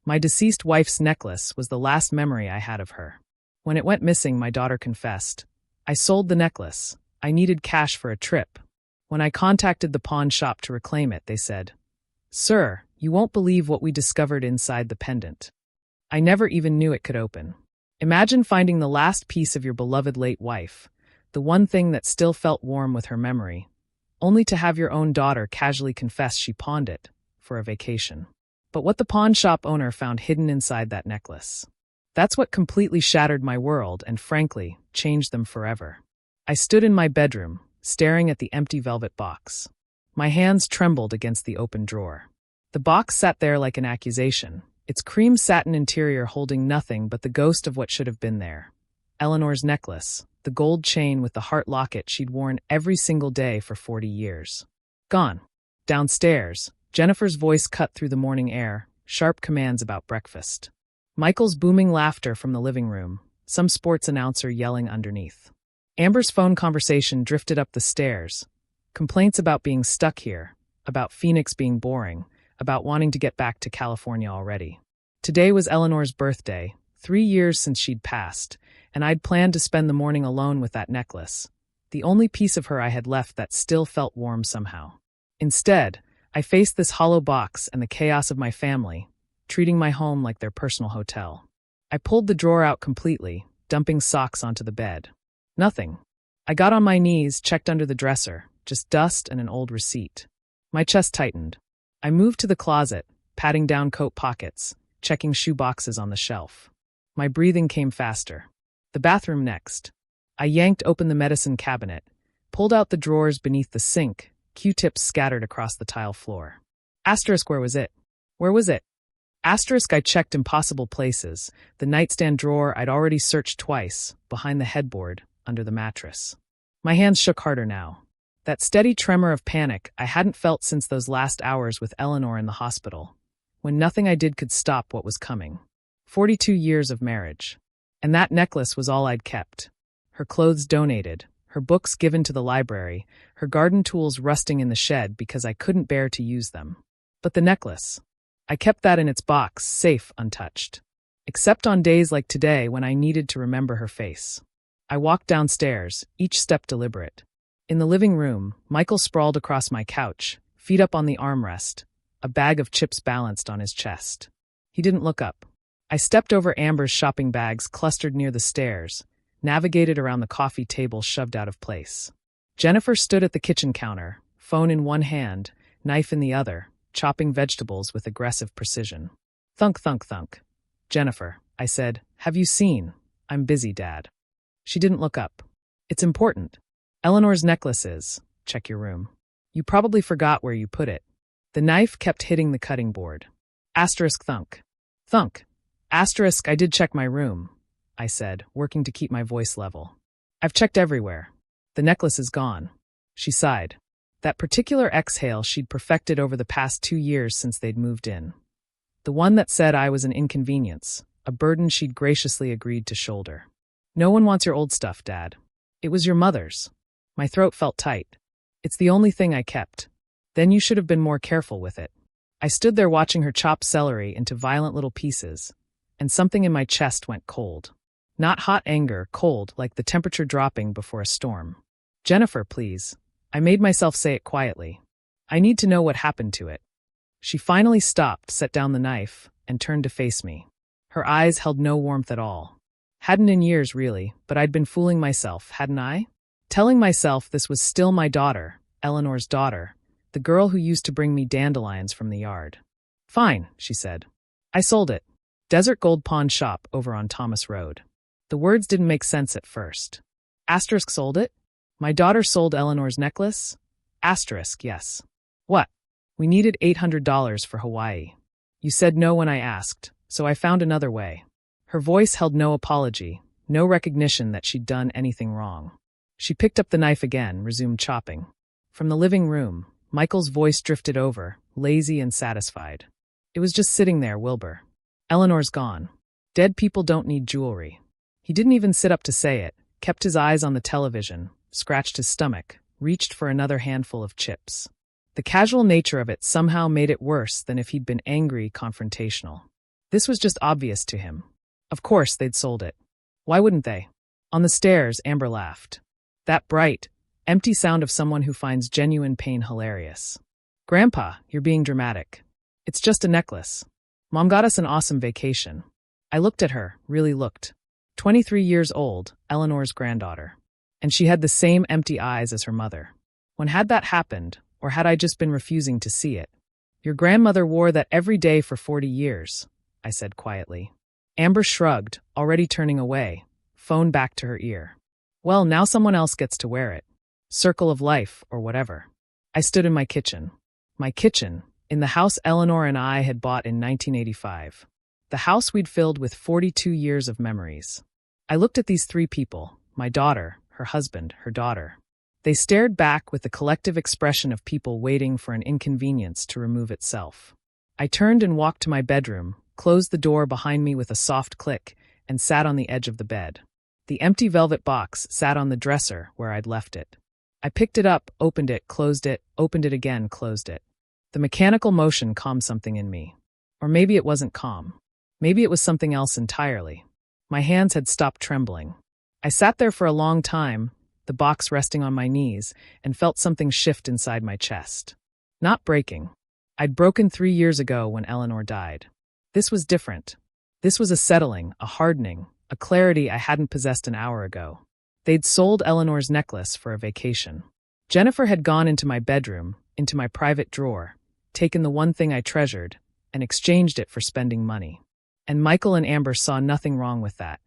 My deceased wife's necklace was the last memory I had of her. When it went missing, my daughter confessed. I sold the necklace. I needed cash for a trip. When I contacted the pawn shop to reclaim it, they said, "Sir, you won't believe what we discovered inside the pendant. I never even knew it could open." Imagine finding the last piece of your beloved late wife, the one thing that still felt warm with her memory, only to have your own daughter casually confess she pawned it for a vacation. But what the pawn shop owner found hidden inside that necklace. That's what completely shattered my world and, frankly, changed them forever. I stood in my bedroom, staring at the empty velvet box. My hands trembled against the open drawer. The box sat there like an accusation, its cream satin interior holding nothing but the ghost of what should have been there. Eleanor's necklace, the gold chain with the heart locket she'd worn every single day for 40 years. Gone. Downstairs, Jennifer's voice cut through the morning air, sharp commands about breakfast. Michael's booming laughter from the living room, some sports announcer yelling underneath. Amber's phone conversation drifted up the stairs. Complaints about being stuck here, about Phoenix being boring, about wanting to get back to California already. Today was Eleanor's birthday, 3 years since she'd passed, and I'd planned to spend the morning alone with that necklace, the only piece of her I had left that still felt warm somehow. Instead, I faced this hollow box and the chaos of my family, treating my home like their personal hotel. I pulled the drawer out completely, dumping socks onto the bed. Nothing. I got on my knees, checked under the dresser, just dust and an old receipt. My chest tightened. I moved to the closet, patting down coat pockets, checking shoe boxes on the shelf. My breathing came faster. The bathroom next. I yanked open the medicine cabinet, pulled out the drawers beneath the sink, Q-tips scattered across the tile floor. Asterisk, where was it? Where was it? Asterisk, I checked impossible places. The nightstand drawer I'd already searched twice, behind the headboard, under the mattress. My hands shook harder now. That steady tremor of panic I hadn't felt since those last hours with Eleanor in the hospital, when nothing I did could stop what was coming. 42 years of marriage. And that necklace was all I'd kept. Her clothes donated, her books given to the library, her garden tools rusting in the shed because I couldn't bear to use them. But the necklace, I kept that in its box, safe, untouched. Except on days like today when I needed to remember her face. I walked downstairs, each step deliberate. In the living room, Michael sprawled across my couch, feet up on the armrest, a bag of chips balanced on his chest. He didn't look up. I stepped over Amber's shopping bags clustered near the stairs, navigated around the coffee table shoved out of place. Jennifer stood at the kitchen counter, phone in one hand, knife in the other, chopping vegetables with aggressive precision. Thunk, thunk, thunk. "Jennifer," I said, "have you seen? I'm busy, Dad." She didn't look up. "It's important. Eleanor's necklace is. Check your room. You probably forgot where you put it." The knife kept hitting the cutting board. Asterisk, thunk. Thunk. Asterisk, I did check my room, I said, working to keep my voice level. "I've checked everywhere. The necklace is gone." She sighed. That particular exhale she'd perfected over the past 2 years since they'd moved in. The one that said I was an inconvenience, a burden she'd graciously agreed to shoulder. "No one wants your old stuff, Dad. It was your mother's." My throat felt tight. "It's the only thing I kept. Then you should have been more careful with it." I stood there watching her chop celery into violent little pieces, and something in my chest went cold. Not hot anger, cold, like the temperature dropping before a storm. "Jennifer, please." I made myself say it quietly. "I need to know what happened to it." She finally stopped, set down the knife, and turned to face me. Her eyes held no warmth at all. Hadn't in years, really, but I'd been fooling myself, hadn't I? Telling myself this was still my daughter, Eleanor's daughter, the girl who used to bring me dandelions from the yard. "Fine," she said. "I sold it. Desert Gold Pawn Shop over on Thomas Road." The words didn't make sense at first. Asterisk, sold it? My daughter sold Eleanor's necklace? Asterisk, yes. What? We needed $800 for Hawaii. You said no when I asked, so I found another way. Her voice held no apology, no recognition that she'd done anything wrong. She picked up the knife again, resumed chopping. From the living room, Michael's voice drifted over, lazy and satisfied. "It was just sitting there, Wilbur. Eleanor's gone. Dead people don't need jewelry." He didn't even sit up to say it, kept his eyes on the television, scratched his stomach, reached for another handful of chips. The casual nature of it somehow made it worse than if he'd been angry, confrontational. This was just obvious to him. Of course they'd sold it. Why wouldn't they? On the stairs, Amber laughed. That bright, empty sound of someone who finds genuine pain hilarious. Grandpa, you're being dramatic. It's just a necklace. Mom got us an awesome vacation. I looked at her, really looked. 23 years old, Eleanor's granddaughter. And she had the same empty eyes as her mother. When had that happened, or had I just been refusing to see it? Your grandmother wore that every day for 40 years, I said quietly. Amber shrugged, already turning away, phone back to her ear. Well, now someone else gets to wear it. Circle of life, or whatever. I stood in my kitchen. My kitchen, in the house Eleanor and I had bought in 1985. The house we'd filled with 42 years of memories. I looked at these three people, my daughter, her husband, her daughter. They stared back with the collective expression of people waiting for an inconvenience to remove itself. I turned and walked to my bedroom, closed the door behind me with a soft click, and sat on the edge of the bed. The empty velvet box sat on the dresser where I'd left it. I picked it up, opened it, closed it, opened it again, closed it. The mechanical motion calmed something in me. Or maybe it wasn't calm. Maybe it was something else entirely. My hands had stopped trembling. I sat there for a long time, the box resting on my knees, and felt something shift inside my chest. Not breaking. I'd broken 3 years ago when Eleanor died. This was different. This was a settling, a hardening, a clarity I hadn't possessed an hour ago. They'd sold Eleanor's necklace for a vacation. Jennifer had gone into my bedroom, into my private drawer, taken the one thing I treasured, and exchanged it for spending money. And Michael and Amber saw nothing wrong with that.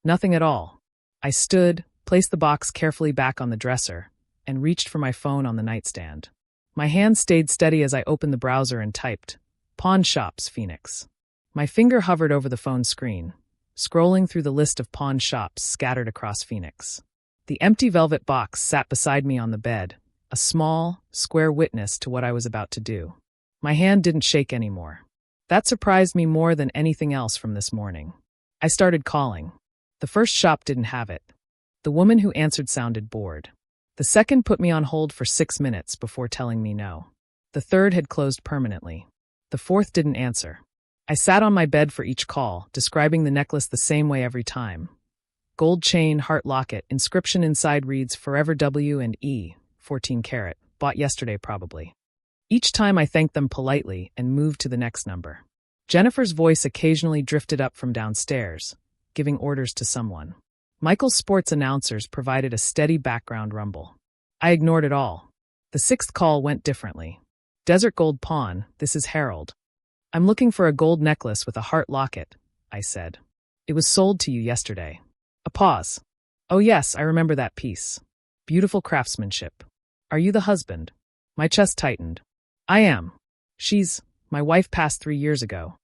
Nothing at all. I stood, placed the box carefully back on the dresser, and reached for my phone on the nightstand. My hand stayed steady as I opened the browser and typed, Pawn Shops, Phoenix. My finger hovered over the phone screen, scrolling through the list of pawn shops scattered across Phoenix. The empty velvet box sat beside me on the bed, a small, square witness to what I was about to do. My hand didn't shake anymore. That surprised me more than anything else from this morning. I started calling. The first shop didn't have it. The woman who answered sounded bored. The second put me on hold for 6 minutes before telling me no. The third had closed permanently. The fourth didn't answer. I sat on my bed for each call, describing the necklace the same way every time. Gold chain, heart locket, inscription inside reads Forever W and E, 14 karat, bought yesterday probably. Each time I thanked them politely and moved to the next number. Jennifer's voice occasionally drifted up from downstairs, giving orders to someone. Michael's sports announcers provided a steady background rumble. I ignored it all. The sixth call went differently. Desert Gold Pawn, this is Harold. I'm looking for a gold necklace with a heart locket, I said. It was sold to you yesterday. A pause. Oh yes, I remember that piece. Beautiful craftsmanship. Are you the husband? My chest tightened. I am. My wife passed 3 years ago.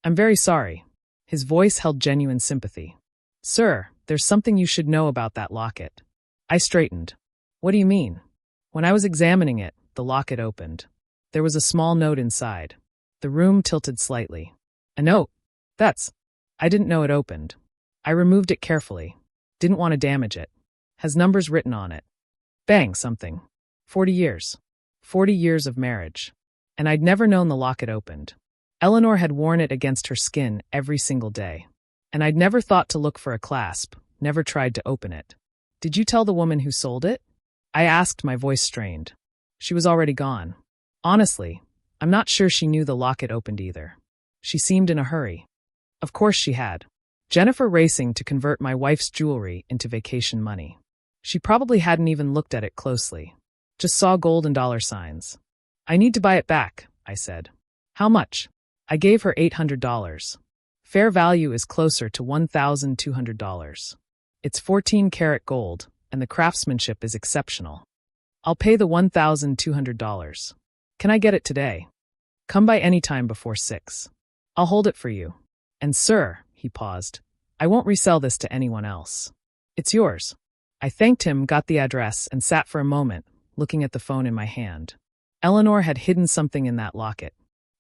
I'm very sorry. His voice held genuine sympathy. Sir, there's something you should know about that locket. I straightened. What do you mean? When I was examining it, the locket opened. There was a small note inside. The room tilted slightly. A note? I didn't know it opened. I removed it carefully. Didn't want to damage it. Has numbers written on it. Bang, something. 40 years. 40 years of marriage. And I'd never known the locket opened. Eleanor had worn it against her skin every single day. And I'd never thought to look for a clasp, never tried to open it. Did you tell the woman who sold it? I asked, my voice strained. She was already gone. Honestly, I'm not sure she knew the locket opened either. She seemed in a hurry. Of course she had. Jennifer racing to convert my wife's jewelry into vacation money. She probably hadn't even looked at it closely. Just saw gold and dollar signs. I need to buy it back, I said. How much? I gave her $800. Fair value is closer to $1,200. It's 14 karat gold, and the craftsmanship is exceptional. I'll pay the $1,200. Can I get it today? Come by any time before 6. I'll hold it for you. And sir, he paused, I won't resell this to anyone else. It's yours. I thanked him, got the address, and sat for a moment, looking at the phone in my hand. Eleanor had hidden something in that locket.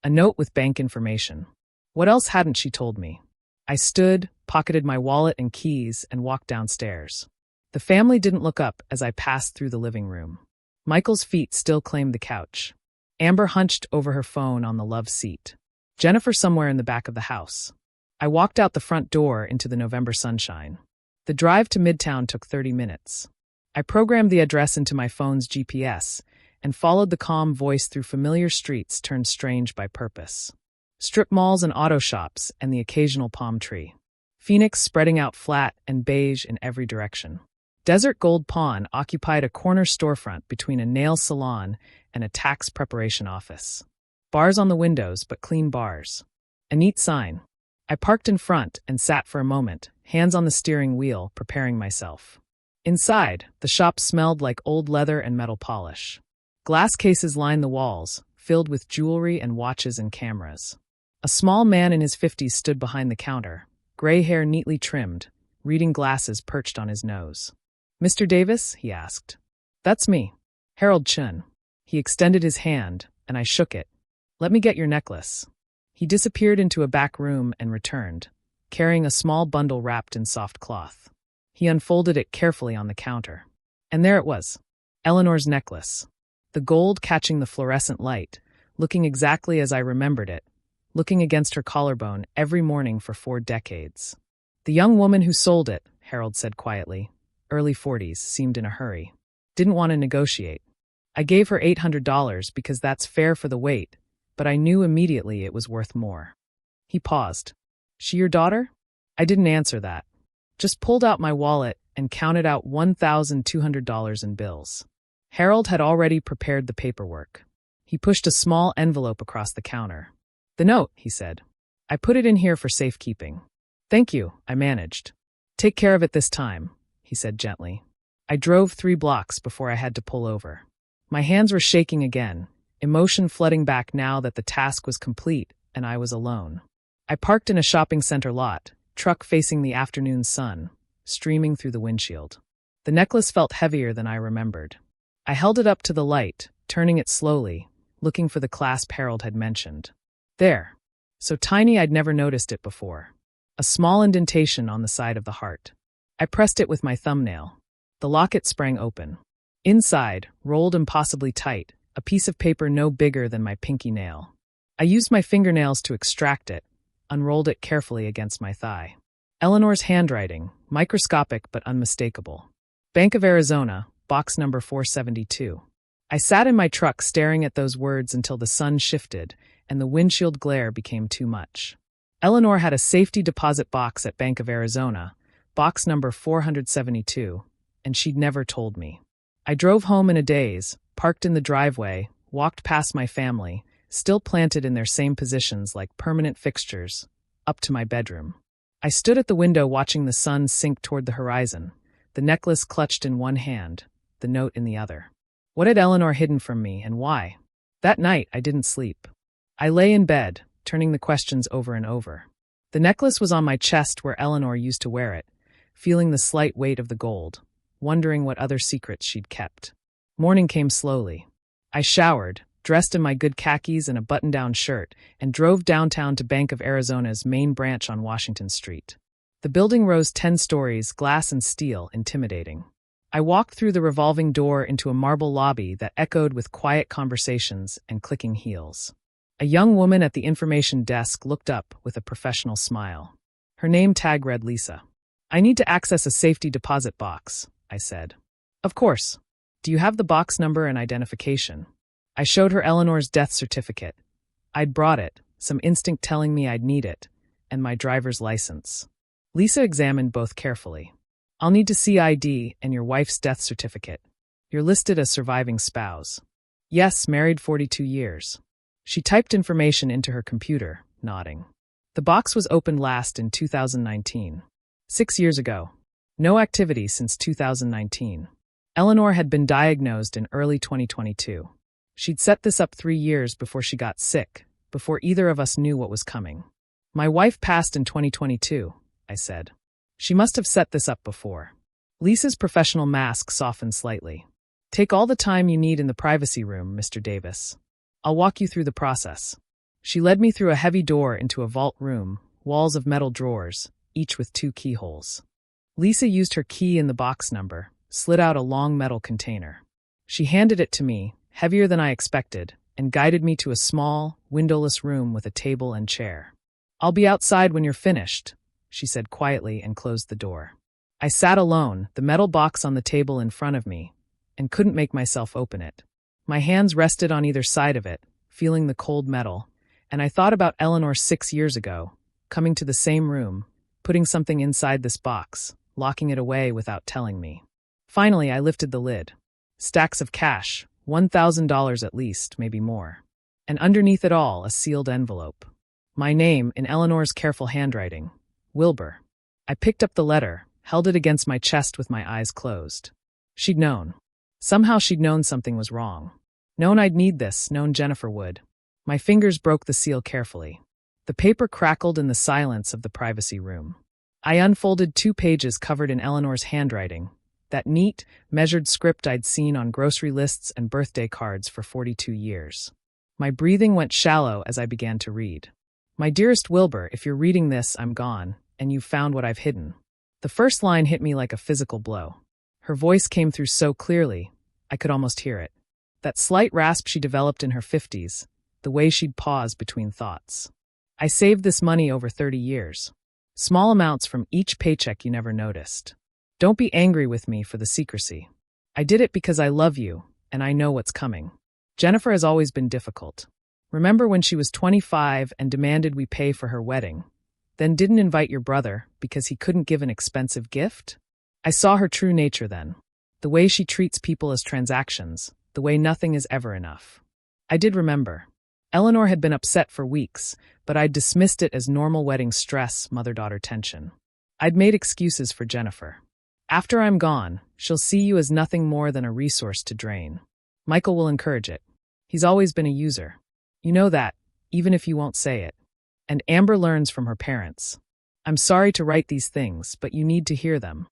A note with bank information. What else hadn't she told me? I stood, pocketed my wallet and keys, and walked downstairs. The family didn't look up as I passed through the living room. Michael's feet still claimed the couch. Amber hunched over her phone on the love seat. Jennifer somewhere in the back of the house. I walked out the front door into the November sunshine. The drive to Midtown took 30 minutes. I programmed the address into my phone's GPS and followed the calm voice through familiar streets turned strange by purpose. Strip malls and auto shops and the occasional palm tree. Phoenix spreading out flat and beige in every direction. Desert Gold Pawn occupied a corner storefront between a nail salon and a tax preparation office. Bars on the windows, but clean bars. A neat sign. I parked in front and sat for a moment, hands on the steering wheel, preparing myself. Inside, the shop smelled like old leather and metal polish. Glass cases lined the walls, filled with jewelry and watches and cameras. A small man in his 50s stood behind the counter, gray hair neatly trimmed, reading glasses perched on his nose. "Mr. Davis?" he asked. "That's me. Harold Chun." He extended his hand, and I shook it. "Let me get your necklace." He disappeared into a back room and returned, carrying a small bundle wrapped in soft cloth. He unfolded it carefully on the counter. And there it was, Eleanor's necklace. The gold catching the fluorescent light, looking exactly as I remembered it, looking against her collarbone every morning for 4 decades. "The young woman who sold it," Harold said quietly, early 40s, seemed in a hurry. "Didn't want to negotiate. I gave her $800 because that's fair for the weight, but I knew immediately it was worth more." He paused. "She your daughter?" I didn't answer that. Just pulled out my wallet and counted out $1,200 in bills. Harold had already prepared the paperwork. He pushed a small envelope across the counter. "The note," he said. "I put it in here for safekeeping." "Thank you," I managed. "Take care of it this time," he said gently. I drove 3 blocks before I had to pull over. My hands were shaking again, emotion flooding back now that the task was complete and I was alone. I parked in a shopping center lot, truck facing the afternoon sun, streaming through the windshield. The necklace felt heavier than I remembered. I held it up to the light, turning it slowly, looking for the clasp Harold had mentioned. There. So tiny I'd never noticed it before. A small indentation on the side of the heart. I pressed it with my thumbnail. The locket sprang open. Inside, rolled impossibly tight, a piece of paper no bigger than my pinky nail. I used my fingernails to extract it, unrolled it carefully against my thigh. Eleanor's handwriting, microscopic but unmistakable. Bank of Arizona, box number 472. I sat in my truck staring at those words until the sun shifted and the windshield glare became too much. Eleanor had a safety deposit box at Bank of Arizona, box number 472, and she'd never told me. I drove home in a daze, parked in the driveway, walked past my family, still planted in their same positions like permanent fixtures, up to my bedroom. I stood at the window watching the sun sink toward the horizon, the necklace clutched in one hand, the note in the other. What had Eleanor hidden from me, and why? That night, I didn't sleep. I lay in bed, turning the questions over and over. The necklace was on my chest where Eleanor used to wear it, feeling the slight weight of the gold, wondering what other secrets she'd kept. Morning came slowly. I showered, dressed in my good khakis and a button-down shirt, and drove downtown to Bank of Arizona's main branch on Washington Street. The building rose 10 stories, glass and steel, intimidating. I walked through the revolving door into a marble lobby that echoed with quiet conversations and clicking heels. A young woman at the information desk looked up with a professional smile. Her name tag read Lisa. "I need to access a safety deposit box," I said. "Of course. Do you have the box number and identification?" I showed her Eleanor's death certificate. I'd brought it, some instinct telling me I'd need it, and my driver's license. Lisa examined both carefully. "I'll need to see ID and your wife's death certificate. You're listed as surviving spouse." "Yes, married 42 years. She typed information into her computer, nodding. The box was opened last in 2019. 6 years ago. No activity since 2019. Eleanor had been diagnosed in early 2022. She'd set this up 3 years before she got sick, before either of us knew what was coming. "My wife passed in 2022, I said. "She must have set this up before." Lisa's professional mask softened slightly. "Take all the time you need in the privacy room, Mr. Davis. I'll walk you through the process." She led me through a heavy door into a vault room, walls of metal drawers, each with 2 keyholes. Lisa used her key in the box number, slid out a long metal container. She handed it to me, heavier than I expected, and guided me to a small, windowless room with a table and chair. "I'll be outside when you're finished," she said quietly and closed the door. I sat alone, the metal box on the table in front of me, and couldn't make myself open it. My hands rested on either side of it, feeling the cold metal, and I thought about Eleanor 6 years ago, coming to the same room, putting something inside this box, locking it away without telling me. Finally, I lifted the lid. Stacks of cash, $1,000 at least, maybe more. And underneath it all, a sealed envelope. My name in Eleanor's careful handwriting, Wilbur. I picked up the letter, held it against my chest with my eyes closed. She'd known. Somehow she'd known something was wrong. Known I'd need this, known Jennifer would. My fingers broke the seal carefully. The paper crackled in the silence of the privacy room. I unfolded 2 pages covered in Eleanor's handwriting, that neat, measured script I'd seen on grocery lists and birthday cards for 42 years. My breathing went shallow as I began to read. "My dearest Wilbur, if you're reading this, I'm gone, and you've found what I've hidden." The first line hit me like a physical blow. Her voice came through so clearly, I could almost hear it. That slight rasp she developed in her 50s, the way she'd pause between thoughts. "I saved this money over 30 years. Small amounts from each paycheck you never noticed. Don't be angry with me for the secrecy. I did it because I love you, and I know what's coming. Jennifer has always been difficult. Remember when she was 25 and demanded we pay for her wedding, then didn't invite your brother because he couldn't give an expensive gift? I saw her true nature then. The way she treats people as transactions, the way nothing is ever enough. I did remember. Eleanor had been upset for weeks, but I'd dismissed it as normal wedding stress, mother-daughter tension. I'd made excuses for Jennifer. After I'm gone, she'll see you as nothing more than a resource to drain. Michael will encourage it. He's always been a user. You know that, even if you won't say it. And Amber learns from her parents. I'm sorry to write these things, but you need to hear them."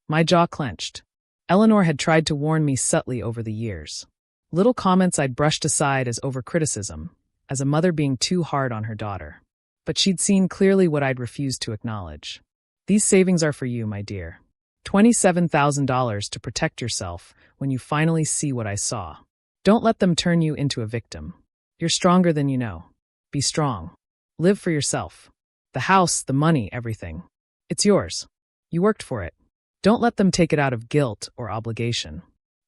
My jaw clenched. Eleanor had tried to warn me subtly over the years. Little comments I'd brushed aside as overcriticism, as a mother being too hard on her daughter. But she'd seen clearly what I'd refused to acknowledge. "These savings are for you, my dear. $27,000 to protect yourself when you finally see what I saw. Don't let them turn you into a victim. You're stronger than you know. Be strong. Live for yourself. The house, the money, everything. It's yours. You worked for it. Don't let them take it out of guilt or obligation."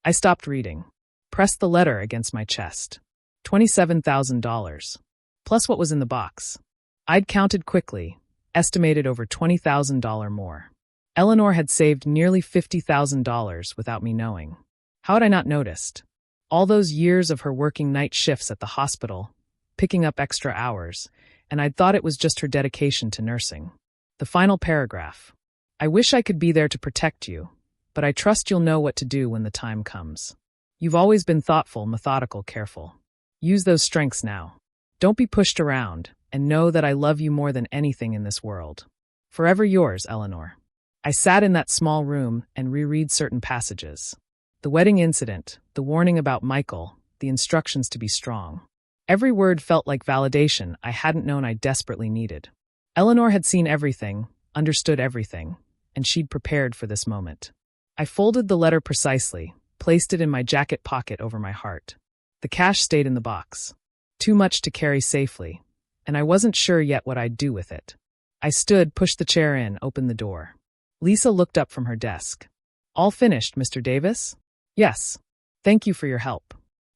I stopped reading. Pressed the letter against my chest. $27,000. Plus what was in the box. I'd counted quickly, estimated over $20,000 more. Eleanor had saved nearly $50,000 without me knowing. How had I not noticed? All those years of her working night shifts at the hospital, picking up extra hours, and I'd thought it was just her dedication to nursing. The final paragraph. "I wish I could be there to protect you, but I trust you'll know what to do when the time comes. You've always been thoughtful, methodical, careful. Use those strengths now. Don't be pushed around, and know that I love you more than anything in this world. Forever yours, Eleanor." I sat in that small room and reread certain passages. The wedding incident, the warning about Michael, the instructions to be strong. Every word felt like validation I hadn't known I desperately needed. Eleanor had seen everything, understood everything, and she'd prepared for this moment. I folded the letter precisely, placed it in my jacket pocket over my heart. The cash stayed in the box. Too much to carry safely, and I wasn't sure yet what I'd do with it. I stood, pushed the chair in, opened the door. Lisa looked up from her desk. "All finished, Mr. Davis?" "Yes. Thank you for your help."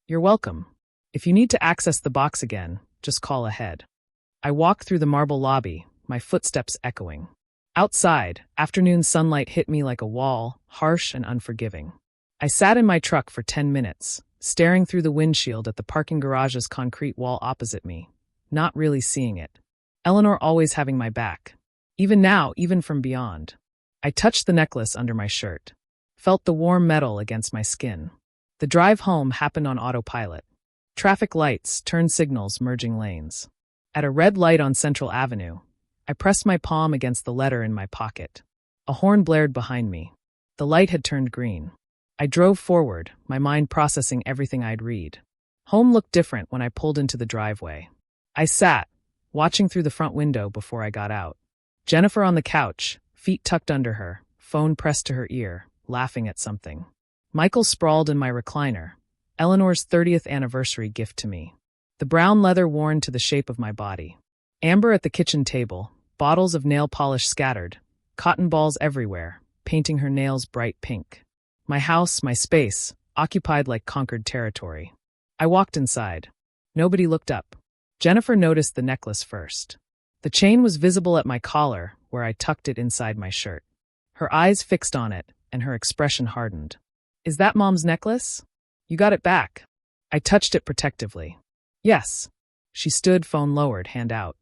"You're welcome. If you need to access the box again, just call ahead." I walked through the marble lobby, my footsteps echoing. Outside, afternoon sunlight hit me like a wall, harsh and unforgiving. I sat in my truck for 10 minutes, staring through the windshield at the parking garage's concrete wall opposite me, not really seeing it. Eleanor always having my back. Even now, even from beyond. I touched the necklace under my shirt. Felt the warm metal against my skin. The drive home happened on autopilot. Traffic lights, turn signals, merging lanes. At a red light on Central Avenue, I pressed my palm against the letter in my pocket. A horn blared behind me. The light had turned green. I drove forward, my mind processing everything I'd read. Home looked different when I pulled into the driveway. I sat, watching through the front window before I got out. Jennifer on the couch, feet tucked under her, phone pressed to her ear, laughing at something. Michael sprawled in my recliner, Eleanor's 30th anniversary gift to me. the brown leather worn to the shape of my body. Amber at the kitchen table, bottles of nail polish scattered, cotton balls everywhere, painting her nails bright pink. My house, my space, occupied like conquered territory. I walked inside. Nobody looked up. Jennifer noticed the necklace first. The chain was visible at my collar, where I tucked it inside my shirt. Her eyes fixed on it, and her expression hardened. "Is that Mom's necklace? You got it back." I touched it protectively. "Yes." She stood, phone lowered, hand out.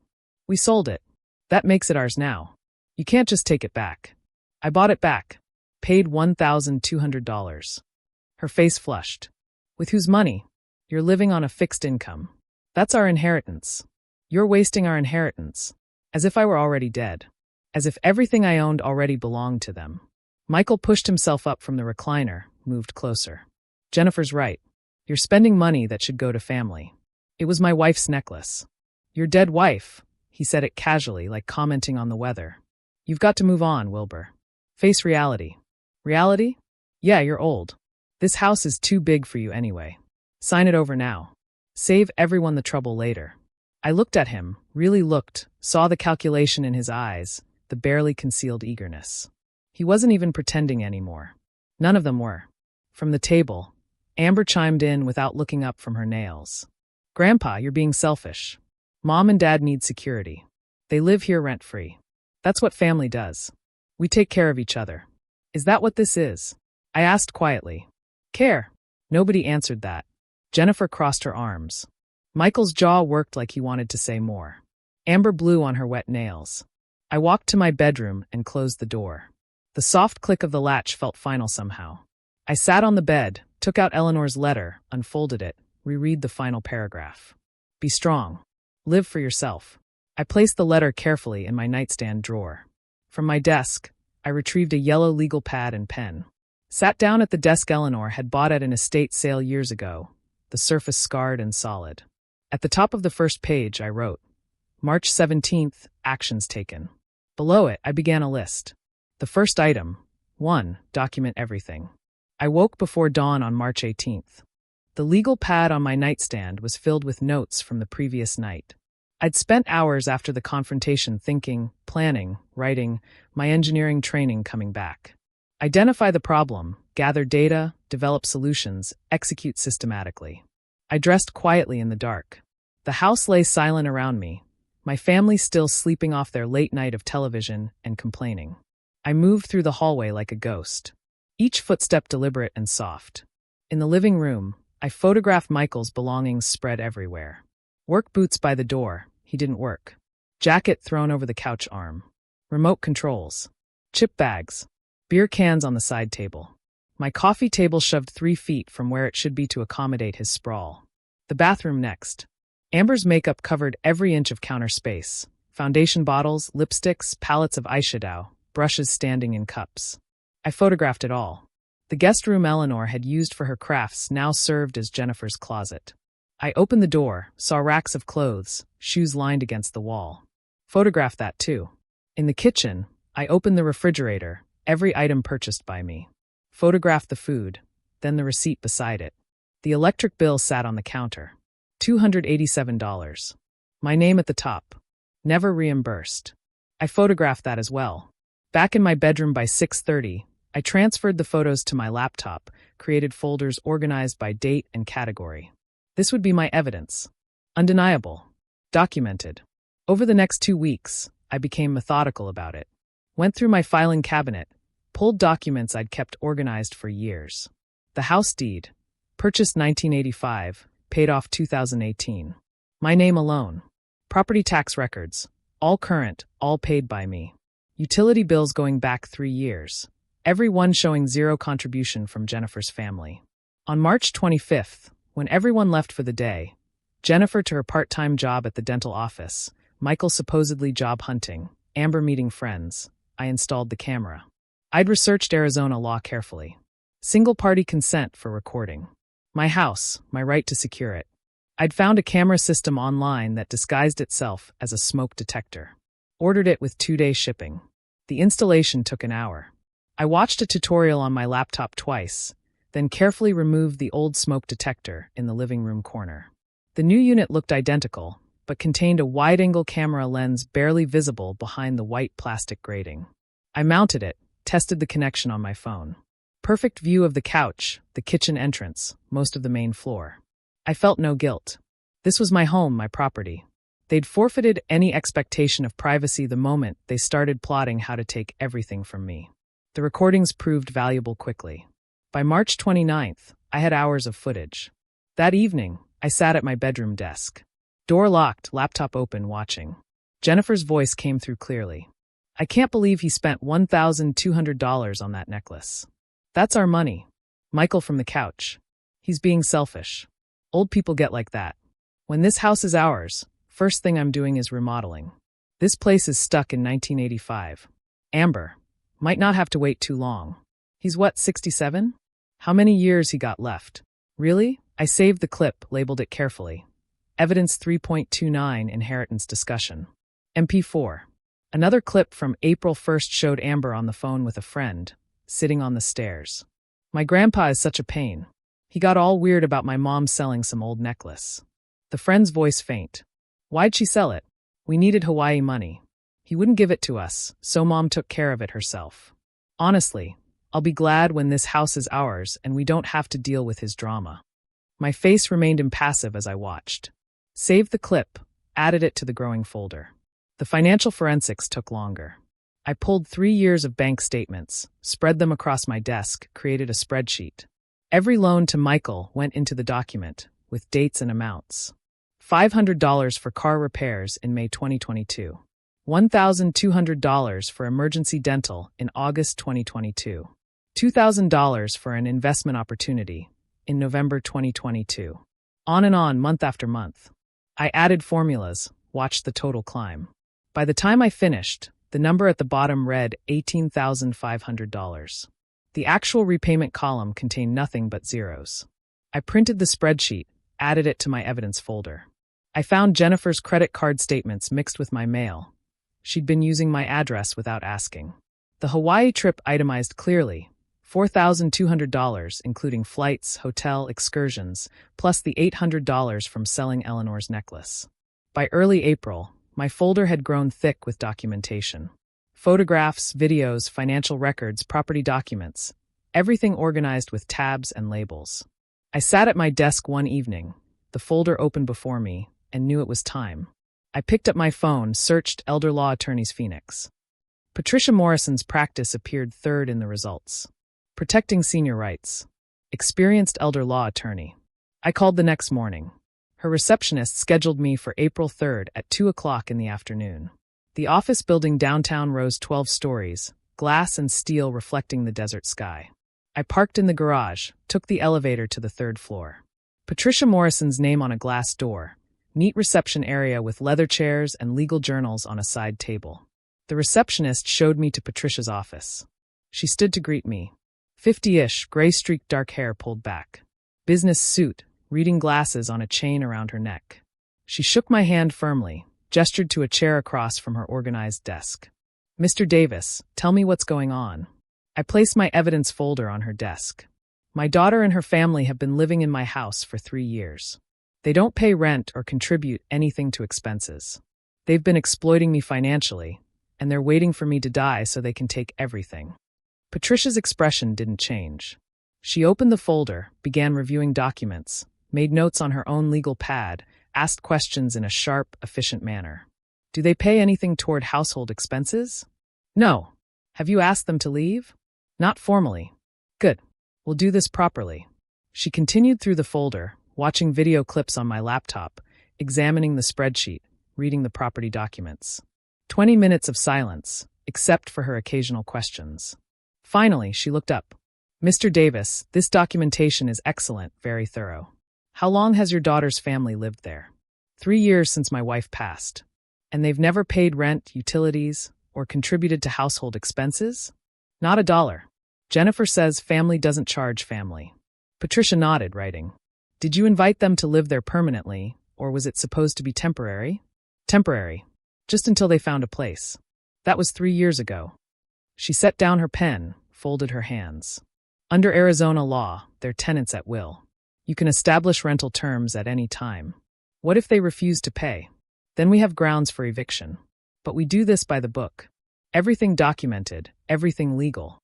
"We sold it. That makes it ours now. You can't just take it back." "I bought it back. Paid $1,200. Her face flushed. "With whose money? You're living on a fixed income. That's our inheritance. You're wasting our inheritance. As if I were already dead. As if everything I owned already belonged to them." Michael pushed himself up from the recliner, moved closer. "Jennifer's right. You're spending money that should go to family. It was my wife's necklace." "Your dead wife." He said it casually, like commenting on the weather. "You've got to move on, Wilbur. Face reality." "Reality? Yeah, you're old. This house is too big for you anyway. Sign it over now. Save everyone the trouble later." I looked at him, really looked, saw the calculation in his eyes, the barely concealed eagerness. He wasn't even pretending anymore. None of them were. From the table, Amber chimed in without looking up from her nails. "Grandpa, you're being selfish. Mom and Dad need security. They live here rent-free. That's what family does. We take care of each other. Is that what this is?" I asked quietly. "Care?" Nobody answered that. Jennifer crossed her arms. Michael's jaw worked like he wanted to say more. Amber blew on her wet nails. I walked to my bedroom and closed the door. The soft click of the latch felt final somehow. I sat on the bed, took out Eleanor's letter, unfolded it, reread the final paragraph. "Be strong. Live for yourself." I placed the letter carefully in my nightstand drawer. From my desk, I retrieved a yellow legal pad and pen. Sat down at the desk Eleanor had bought at an estate sale years ago, the surface scarred and solid. At the top of the first page, I wrote, "March 17th, actions taken." Below it, I began a list. The first item, 1. Document everything. I woke before dawn on March 18th. The legal pad on my nightstand was filled with notes from the previous night. I'd spent hours after the confrontation thinking, planning, writing, my engineering training coming back. Identify the problem, gather data, develop solutions, execute systematically. I dressed quietly in the dark. The house lay silent around me, my family still sleeping off their late night of television and complaining. I moved through the hallway like a ghost, each footstep deliberate and soft. In the living room, I photographed Michael's belongings spread everywhere. Work boots by the door, he didn't work. Jacket thrown over the couch arm. Remote controls. Chip bags. Beer cans on the side table. My coffee table shoved 3 feet from where it should be to accommodate his sprawl. The bathroom next. Amber's makeup covered every inch of counter space. Foundation bottles, lipsticks, palettes of eyeshadow, brushes standing in cups. I photographed it all. The guest room Eleanor had used for her crafts now served as Jennifer's closet. I opened the door, saw racks of clothes, shoes lined against the wall. Photographed that too. In the kitchen, I opened the refrigerator, every item purchased by me. Photographed the food, then the receipt beside it. The electric bill sat on the counter. $287. My name at the top. Never reimbursed. I photographed that as well. Back in my bedroom by 6:30, I transferred the photos to my laptop, created folders organized by date and category. This would be my evidence. Undeniable. Documented. Over the next 2 weeks, I became methodical about it. Went through my filing cabinet, pulled documents I'd kept organized for years. The house deed. Purchased 1985, paid off 2018. My name alone. Property tax records. All current, all paid by me. Utility bills going back 3 years. Every one showing zero contribution from Jennifer's family. On March 25th, when everyone left for the day, Jennifer to her part-time job at the dental office, Michael supposedly job hunting, Amber meeting friends, I installed the camera. I'd researched Arizona law carefully. Single-party consent for recording. My house, my right to secure it. I'd found a camera system online that disguised itself as a smoke detector. Ordered it with 2-day shipping. The installation took an hour. I watched a tutorial on my laptop twice, then carefully removed the old smoke detector in the living room corner. The new unit looked identical, but contained a wide-angle camera lens barely visible behind the white plastic grating. I mounted it, tested the connection on my phone. Perfect view of the couch, the kitchen entrance, most of the main floor. I felt no guilt. This was my home, my property. They'd forfeited any expectation of privacy the moment they started plotting how to take everything from me. The recordings proved valuable quickly. By March 29th, I had hours of footage. That evening, I sat at my bedroom desk. Door locked, laptop open, watching. Jennifer's voice came through clearly. I can't believe he spent $1,200 on that necklace. That's our money. Michael from the couch. He's being selfish. Old people get like that. When this house is ours, first thing I'm doing is remodeling. This place is stuck in 1985. Amber. Might not have to wait too long. He's what, 67? How many years he got left? Really? I saved the clip, labeled it carefully. Evidence 3.29 Inheritance Discussion. MP4. Another clip from April 1st showed Amber on the phone with a friend, sitting on the stairs. My grandpa is such a pain. He got all weird about my mom selling some old necklace. The friend's voice faint. Why'd she sell it? We needed Hawaii money. He wouldn't give it to us, so Mom took care of it herself. Honestly, I'll be glad when this house is ours and we don't have to deal with his drama. My face remained impassive as I watched. Saved the clip, added it to the growing folder. The financial forensics took longer. I pulled 3 years of bank statements, spread them across my desk, created a spreadsheet. Every loan to Michael went into the document, with dates and amounts. $500 for car repairs in May 2022. $1,200 for emergency dental in August 2022. $2,000 for an investment opportunity in November 2022. On and on, month after month. I added formulas, watched the total climb. By the time I finished, the number at the bottom read $18,500. The actual repayment column contained nothing but zeros. I printed the spreadsheet, added it to my evidence folder. I found Jennifer's credit card statements mixed with my mail. She'd been using my address without asking. The Hawaii trip itemized clearly. $4,200, including flights, hotel, excursions, plus the $800 from selling Eleanor's necklace. By early April, my folder had grown thick with documentation. Photographs, videos, financial records, property documents, everything organized with tabs and labels. I sat at my desk one evening, the folder open before me, and knew it was time. I picked up my phone, searched Elder Law Attorneys Phoenix. Patricia Morrison's practice appeared third in the results. Protecting senior rights. Experienced elder law attorney. I called the next morning. Her receptionist scheduled me for April 3rd at 2 o'clock in the afternoon. The office building downtown rose 12 stories, glass and steel reflecting the desert sky. I parked in the garage, took the elevator to the 3rd floor. Patricia Morrison's name on a glass door. Neat reception area with leather chairs and legal journals on a side table. The receptionist showed me to Patricia's office. She stood to greet me. 50-ish, gray-streaked dark hair pulled back. Business suit, reading glasses on a chain around her neck. She shook my hand firmly, gestured to a chair across from her organized desk. Mr. Davis, tell me what's going on. I placed my evidence folder on her desk. My daughter and her family have been living in my house for 3 years. They don't pay rent or contribute anything to expenses. They've been exploiting me financially, and they're waiting for me to die so they can take everything. Patricia's expression didn't change. She opened the folder, began reviewing documents, made notes on her own legal pad, asked questions in a sharp, efficient manner. Do they pay anything toward household expenses? No. Have you asked them to leave? Not formally. Good. We'll do this properly. She continued through the folder, watching video clips on my laptop, examining the spreadsheet, reading the property documents. 20 minutes of silence, except for her occasional questions. Finally, she looked up. Mr. Davis, this documentation is excellent, very thorough. How long has your daughter's family lived there? 3 years since my wife passed. And they've never paid rent, utilities, or contributed to household expenses? Not a dollar. Jennifer says family doesn't charge family. Patricia nodded, writing. Did you invite them to live there permanently, or was it supposed to be temporary? Temporary. Just until they found a place. That was 3 years ago. She set down her pen, folded her hands. Under Arizona law, they're tenants at will. You can establish rental terms at any time. What if they refuse to pay? Then we have grounds for eviction. But we do this by the book. Everything documented, everything legal.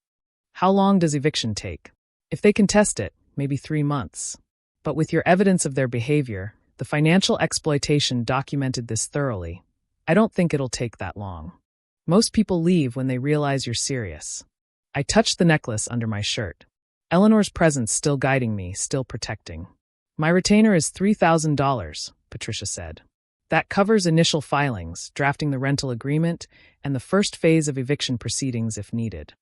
How long does eviction take? If they contest it, maybe 3 months. But with your evidence of their behavior, the financial exploitation documented this thoroughly, I don't think it'll take that long. Most people leave when they realize you're serious. I touched the necklace under my shirt. Eleanor's presence still guiding me, still protecting. My retainer is $3,000, Patricia said. That covers initial filings, drafting the rental agreement, and the first phase of eviction proceedings if needed.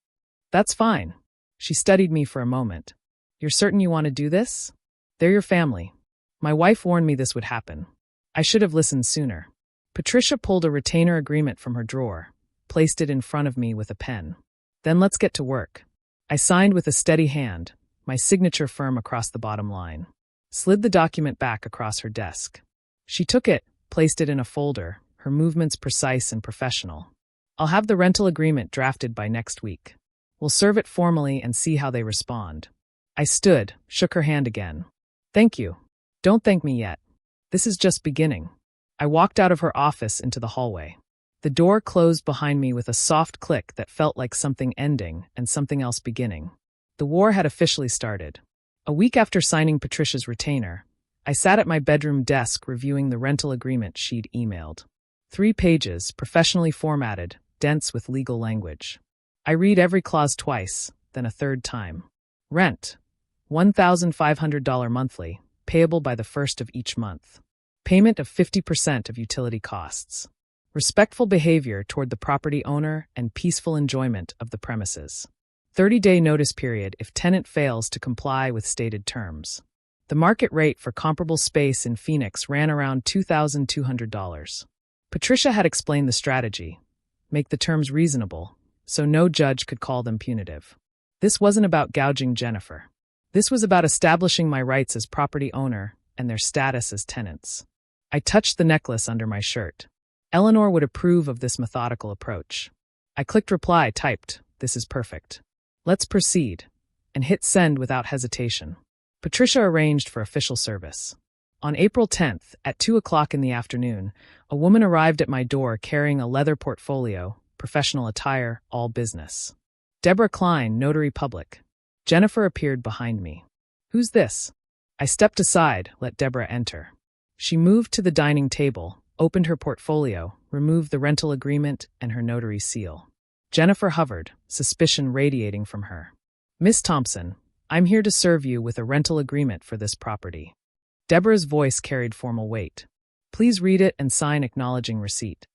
That's fine. She studied me for a moment. You're certain you want to do this? They're your family. My wife warned me this would happen. I should have listened sooner. Patricia pulled a retainer agreement from her drawer, placed it in front of me with a pen. Then let's get to work. I signed with a steady hand, my signature firm across the bottom line. Slid the document back across her desk. She took it, placed it in a folder, her movements precise and professional. I'll have the rental agreement drafted by next week. We'll serve it formally and see how they respond. I stood, shook her hand again. Thank you. Don't thank me yet. This is just beginning. I walked out of her office into the hallway. The door closed behind me with a soft click that felt like something ending and something else beginning. The war had officially started. A week after signing Patricia's retainer, I sat at my bedroom desk reviewing the rental agreement she'd emailed. 3 pages, professionally formatted, dense with legal language. I read every clause twice, then a third time. Rent, $1,500 monthly, payable by the 1st of each month. Payment of 50% of utility costs. Respectful behavior toward the property owner and peaceful enjoyment of the premises. 30-day notice period if tenant fails to comply with stated terms. The market rate for comparable space in Phoenix ran around $2,200. Patricia had explained the strategy. Make the terms reasonable, so no judge could call them punitive. This wasn't about gouging Jennifer. This was about establishing my rights as property owner and their status as tenants. I touched the necklace under my shirt. Eleanor would approve of this methodical approach. I clicked reply, typed, "This is perfect. Let's proceed," and hit send without hesitation. Patricia arranged for official service. On April 10th, at 2 o'clock in the afternoon, a woman arrived at my door carrying a leather portfolio, professional attire, all business. Deborah Klein, Notary Public. Jennifer appeared behind me. "Who's this?" I stepped aside, let Deborah enter. She moved to the dining table, opened her portfolio, removed the rental agreement and her notary seal. Jennifer hovered, suspicion radiating from her. "Miss Thompson, I'm here to serve you with a rental agreement for this property." Deborah's voice carried formal weight. "Please read it and sign acknowledging receipt."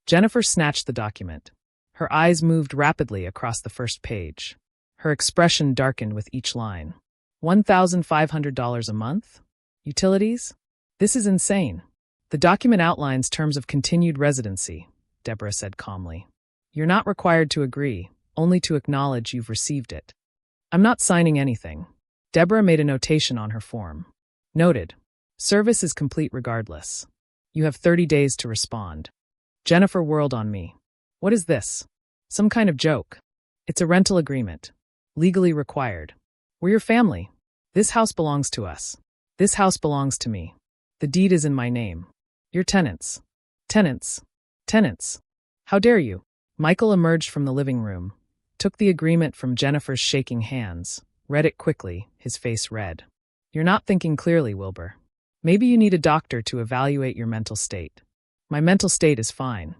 Jennifer snatched the document. Her eyes moved rapidly across the first page. Her expression darkened with each line. $1,500 a month? Utilities? This is insane. The document outlines terms of continued residency, Deborah said calmly. You're not required to agree, only to acknowledge you've received it. I'm not signing anything. Deborah made a notation on her form. Noted. Service is complete regardless. You have 30 days to respond. Jennifer whirled on me. What is this? Some kind of joke. It's a rental agreement. Legally required. We're your family. This house belongs to us. This house belongs to me. The deed is in my name. You're tenants. Tenants. Tenants. How dare you? Michael emerged from the living room, took the agreement from Jennifer's shaking hands, read it quickly, his face red. You're not thinking clearly, Wilbur. Maybe you need a doctor to evaluate your mental state. My mental state is fine.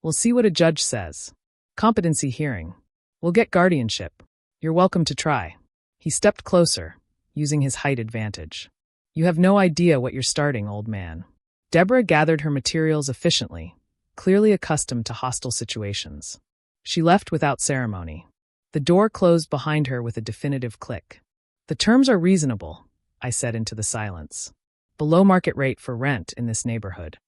We'll see what a judge says. Competency hearing. We'll get guardianship. You're welcome to try. He stepped closer, using his height advantage. You have no idea what you're starting, old man. Deborah gathered her materials efficiently, clearly accustomed to hostile situations. She left without ceremony. The door closed behind her with a definitive click. The terms are reasonable, I said into the silence. Below market rate for rent in this neighborhood.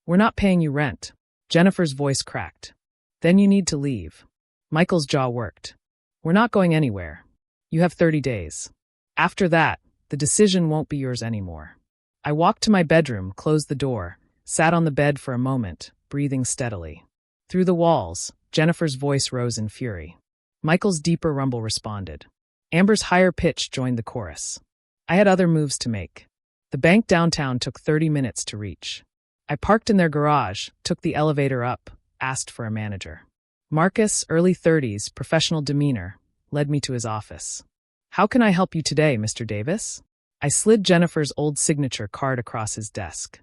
We're not paying you rent. Jennifer's voice cracked. Then you need to leave. Michael's jaw worked. We're not going anywhere. You have 30 days. After that, the decision won't be yours anymore. I walked to my bedroom, closed the door, sat on the bed for a moment, breathing steadily. Through the walls, Jennifer's voice rose in fury. Michael's deeper rumble responded. Amber's higher pitch joined the chorus. I had other moves to make. The bank downtown took 30 minutes to reach. I parked in their garage, took the elevator up, asked for a manager. Marcus, early 30s, professional demeanor, led me to his office. "How can I help you today, Mr. Davis?" I slid Jennifer's old signature card across his desk.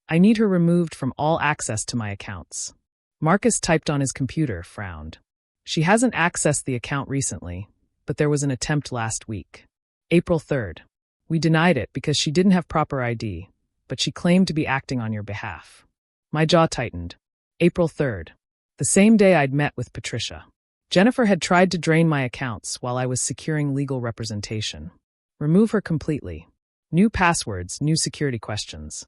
"I need her removed from all access to my accounts." Marcus typed on his computer, frowned. "She hasn't accessed the account recently, but there was an attempt last week. April 3rd. We denied it because she didn't have proper ID, but she claimed to be acting on your behalf." My jaw tightened. April 3rd. The same day I'd met with Patricia. Jennifer had tried to drain my accounts while I was securing legal representation. Remove her completely. New passwords, new security questions.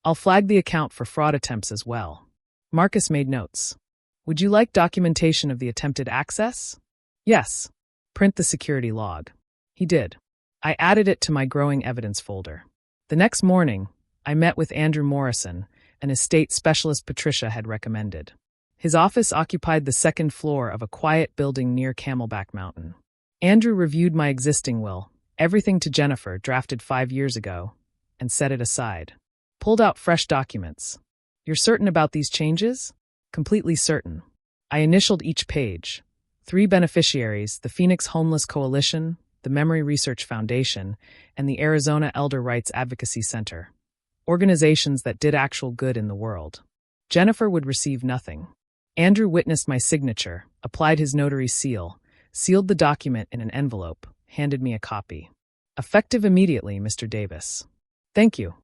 I'll flag the account for fraud attempts as well. Marcus made notes. "Would you like documentation of the attempted access?" "Yes. Print the security log." He did. I added it to my growing evidence folder. The next morning, I met with Andrew Morrison, an estate specialist Patricia had recommended. His office occupied the second floor of a quiet building near Camelback Mountain. Andrew reviewed my existing will, everything to Jennifer drafted 5 years ago, and set it aside. Pulled out fresh documents. "You're certain about these changes?" "Completely certain." I initialed each page. 3 beneficiaries, the Phoenix Homeless Coalition, the Memory Research Foundation, and the Arizona Elder Rights Advocacy Center. Organizations that did actual good in the world. Jennifer would receive nothing. Andrew witnessed my signature, applied his notary seal, sealed the document in an envelope, handed me a copy. "Effective immediately, Mr. Davis." "Thank you."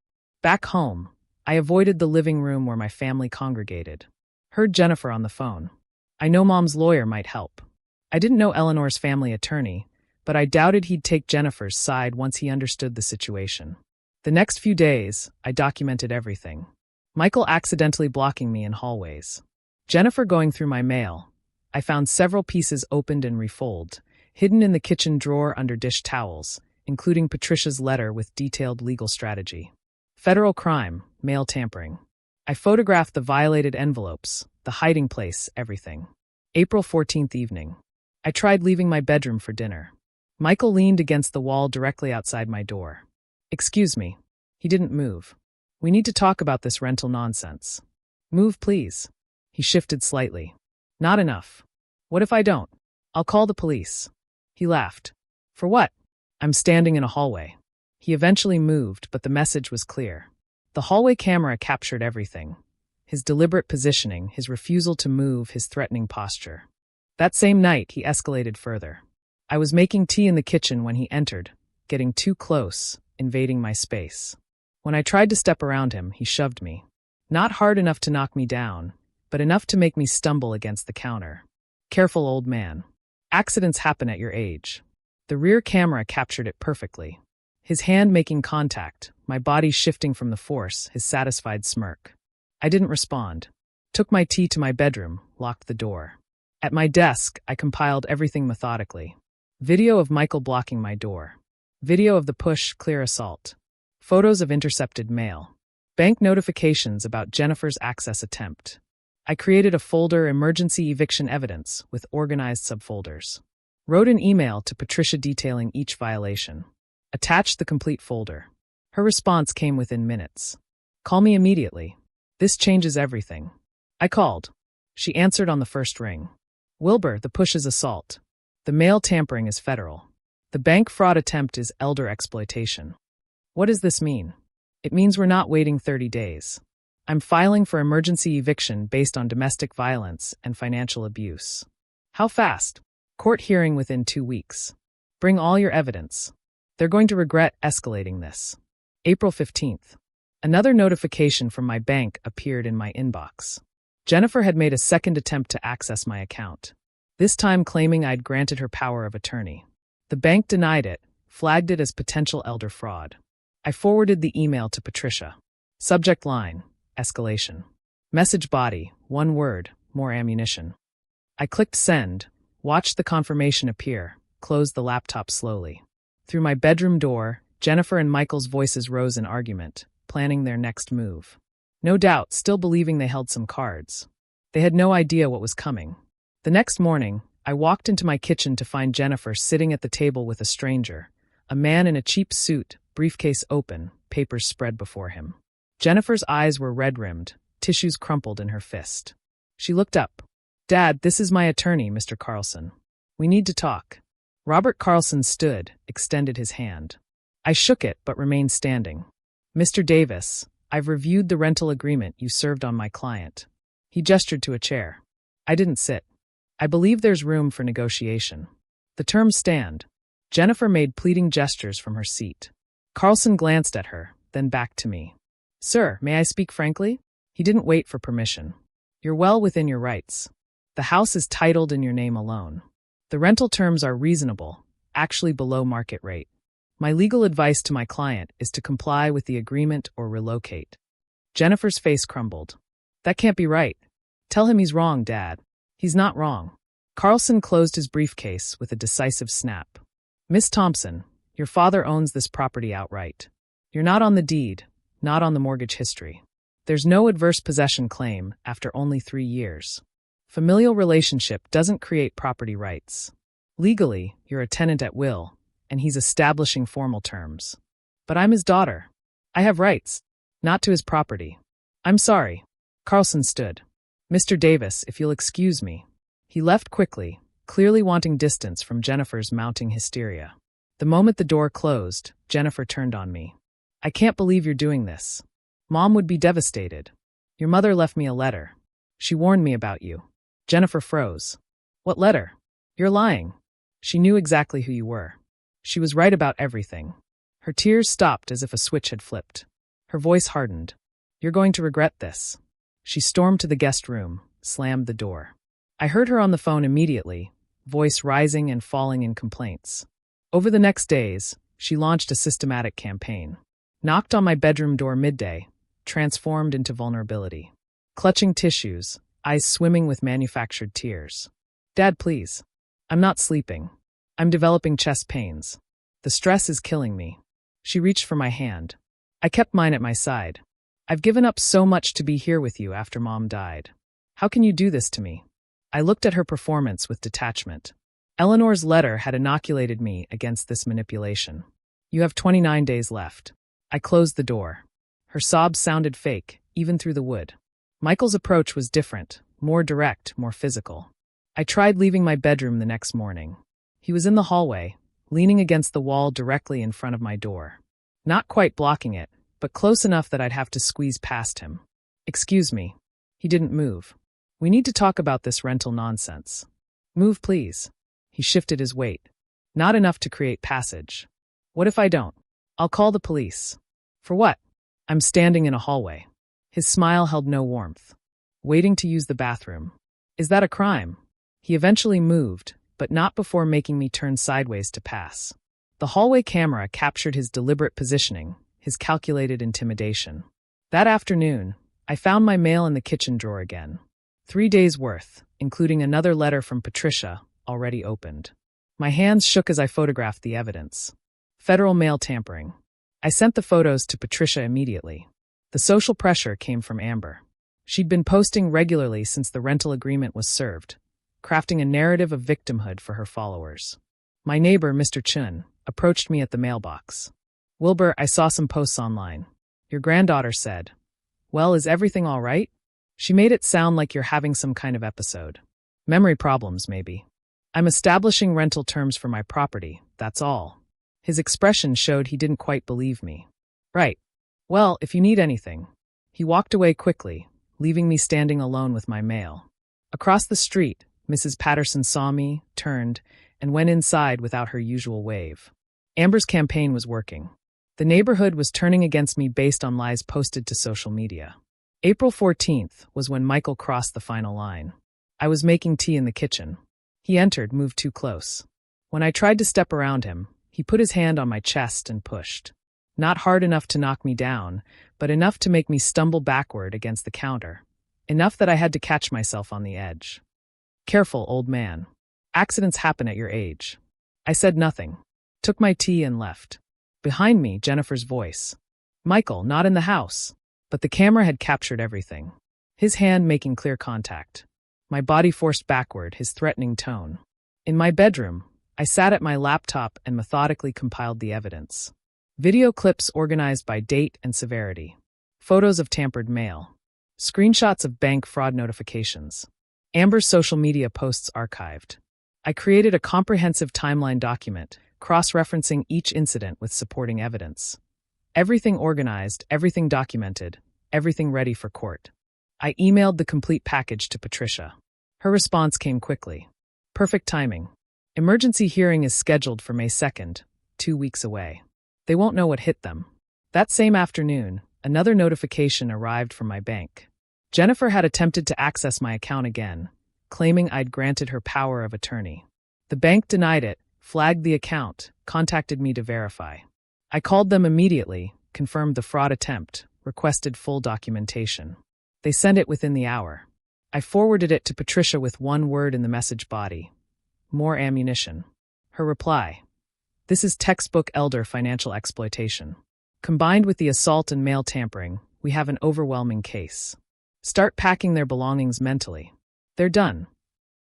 Back home, I avoided the living room where my family congregated. Heard Jennifer on the phone. "I know Mom's lawyer might help." I didn't know Eleanor's family attorney, but I doubted he'd take Jennifer's side once he understood the situation. The next few days, I documented everything. Michael accidentally blocking me in hallways. Jennifer going through my mail. I found several pieces opened and refolded, hidden in the kitchen drawer under dish towels, including Patricia's letter with detailed legal strategy. Federal crime, mail tampering. I photographed the violated envelopes, the hiding place, everything. April 14th evening. I tried leaving my bedroom for dinner. Michael leaned against the wall directly outside my door. "Excuse me." He didn't move. "We need to talk about this rental nonsense." "Move, please." He shifted slightly. "Not enough." "What if I don't?" "I'll call the police." He laughed. "For what?" "I'm standing in a hallway." He eventually moved, but the message was clear. The hallway camera captured everything. His deliberate positioning, his refusal to move, his threatening posture. That same night, he escalated further. I was making tea in the kitchen when he entered, getting too close, invading my space. When I tried to step around him, he shoved me. Not hard enough to knock me down, but enough to make me stumble against the counter. "Careful, old man. Accidents happen at your age." The rear camera captured it perfectly. His hand making contact, my body shifting from the force, his satisfied smirk. I didn't respond. Took my tea to my bedroom, locked the door. At my desk, I compiled everything methodically. Video of Michael blocking my door. Video of the push, clear assault. Photos of intercepted mail. Bank notifications about Jennifer's access attempt. I created a folder, Emergency Eviction Evidence, with organized subfolders. Wrote an email to Patricia detailing each violation. Attached the complete folder. Her response came within minutes. "Call me immediately. This changes everything." I called. She answered on the first ring. "Wilbur, the push is assault. The mail tampering is federal. The bank fraud attempt is elder exploitation." "What does this mean?" "It means we're not waiting 30 days. I'm filing for emergency eviction based on domestic violence and financial abuse." "How fast?" "Court hearing within 2 weeks. Bring all your evidence. They're going to regret escalating this." April 15th. Another notification from my bank appeared in my inbox. Jennifer had made a second attempt to access my account, this time claiming I'd granted her power of attorney. The bank denied it, flagged it as potential elder fraud. I forwarded the email to Patricia. Subject line, escalation. Message body, 1 word, more ammunition. I clicked send, watched the confirmation appear, closed the laptop slowly. Through my bedroom door, Jennifer and Michael's voices rose in argument, planning their next move. No doubt, still believing they held some cards. They had no idea what was coming. The next morning, I walked into my kitchen to find Jennifer sitting at the table with a stranger, A man in a cheap suit, briefcase open, papers spread before him. Jennifer's eyes were red-rimmed, tissues crumpled in her fist. She looked up. "Dad, this is my attorney, Mr. Carlson. We need to talk." Robert Carlson stood, extended his hand. I shook it but remained standing. "Mr. Davis, I've reviewed the rental agreement you served on my client." He gestured to a chair. I didn't sit. "I believe there's room for negotiation. The terms stand." Jennifer made pleading gestures from her seat. Carlson glanced at her, then back to me. "Sir, may I speak frankly?" He didn't wait for permission. "You're well within your rights. The house is titled in your name alone. The rental terms are reasonable, actually below market rate. My legal advice to my client is to comply with the agreement or relocate." Jennifer's face crumbled. "That can't be right. Tell him he's wrong, Dad." "He's not wrong." Carlson closed his briefcase with a decisive snap. "Miss Thompson, your father owns this property outright. You're not on the deed, not on the mortgage history. There's no adverse possession claim after only 3 years. Familial relationship doesn't create property rights. Legally, you're a tenant at will, and he's establishing formal terms. But I'm his daughter. I have rights, not to his property. I'm sorry." Carlson stood. "Mr. Davis, if you'll excuse me." He left quickly, clearly wanting distance from Jennifer's mounting hysteria. The moment the door closed, Jennifer turned on me. "I can't believe you're doing this. Mom would be devastated. Your mother left me a letter. She warned me about you." Jennifer froze. "What letter?" "You're lying. She knew exactly who you were. She was right about everything." Her tears stopped as if a switch had flipped. Her voice hardened. "You're going to regret this." She stormed to the guest room, slammed the door. I heard her on the phone immediately, voice rising and falling in complaints. Over the next days, she launched a systematic campaign. Knocked on my bedroom door midday, transformed into vulnerability. Clutching tissues, eyes swimming with manufactured tears. "Dad, please. I'm not sleeping. I'm developing chest pains. The stress is killing me." She reached for my hand. I kept mine at my side. "I've given up so much to be here with you after Mom died. How can you do this to me?" I looked at her performance with detachment. Eleanor's letter had inoculated me against this manipulation. "You have 29 days left." I closed the door. Her sobs sounded fake, even through the wood. Michael's approach was different, more direct, more physical. I tried leaving my bedroom the next morning. He was in the hallway, leaning against the wall directly in front of my door. Not quite blocking it, but close enough that I'd have to squeeze past him. "Excuse me." He didn't move. "We need to talk about this rental nonsense." "Move, please." He shifted his weight. "Not enough to create passage." "What if I don't?" "I'll call the police." "For what?" I'm standing in a hallway. His smile held no warmth. "Waiting to use the bathroom." "Is that a crime?" He eventually moved, but not before making me turn sideways to pass. The hallway camera captured his deliberate positioning, his calculated intimidation. That afternoon, I found my mail in the kitchen drawer again. 3 days' worth, including another letter from Patricia, already opened. My hands shook as I photographed the evidence. Federal mail tampering. I sent the photos to Patricia immediately. The social pressure came from Amber. She'd been posting regularly since the rental agreement was served, crafting a narrative of victimhood for her followers. My neighbor, Mr. Chun, approached me at the mailbox. "Wilbur, I saw some posts online. Your granddaughter said, 'Well, is everything all right?' She made it sound like you're having some kind of episode. Memory problems, maybe. I'm establishing rental terms for my property, that's all." His expression showed he didn't quite believe me. "Right. Well, if you need anything." He walked away quickly, leaving me standing alone with my mail. Across the street, Mrs. Patterson saw me, turned, and went inside without her usual wave. Amber's campaign was working. The neighborhood was turning against me based on lies posted to social media. April 14th was when Michael crossed the final line. I was making tea in the kitchen. He entered, moved too close. When I tried to step around him, he put his hand on my chest and pushed. Not hard enough to knock me down, but enough to make me stumble backward against the counter. Enough that I had to catch myself on the edge. "Careful, old man. Accidents happen at your age." I said nothing, took my tea and left. Behind me, Jennifer's voice. "Michael, not in the house." But the camera had captured everything. His hand making clear contact. My body forced backward, his threatening tone. In my bedroom, I sat at my laptop and methodically compiled the evidence. Video clips organized by date and severity. Photos of tampered mail. Screenshots of bank fraud notifications. Amber's social media posts archived. I created a comprehensive timeline document, cross-referencing each incident with supporting evidence. Everything organized, everything documented, everything ready for court. I emailed the complete package to Patricia. Her response came quickly. Perfect timing. Emergency hearing is scheduled for May 2nd, 2 weeks away. They won't know what hit them. That same afternoon, another notification arrived from my bank. Jennifer had attempted to access my account again, claiming I'd granted her power of attorney. The bank denied it, flagged the account, contacted me to verify. I called them immediately, confirmed the fraud attempt, requested full documentation. They sent it within the hour. I forwarded it to Patricia with one word in the message body. More ammunition. Her reply. This is textbook elder financial exploitation. Combined with the assault and mail tampering, we have an overwhelming case. Start packing their belongings mentally. They're done.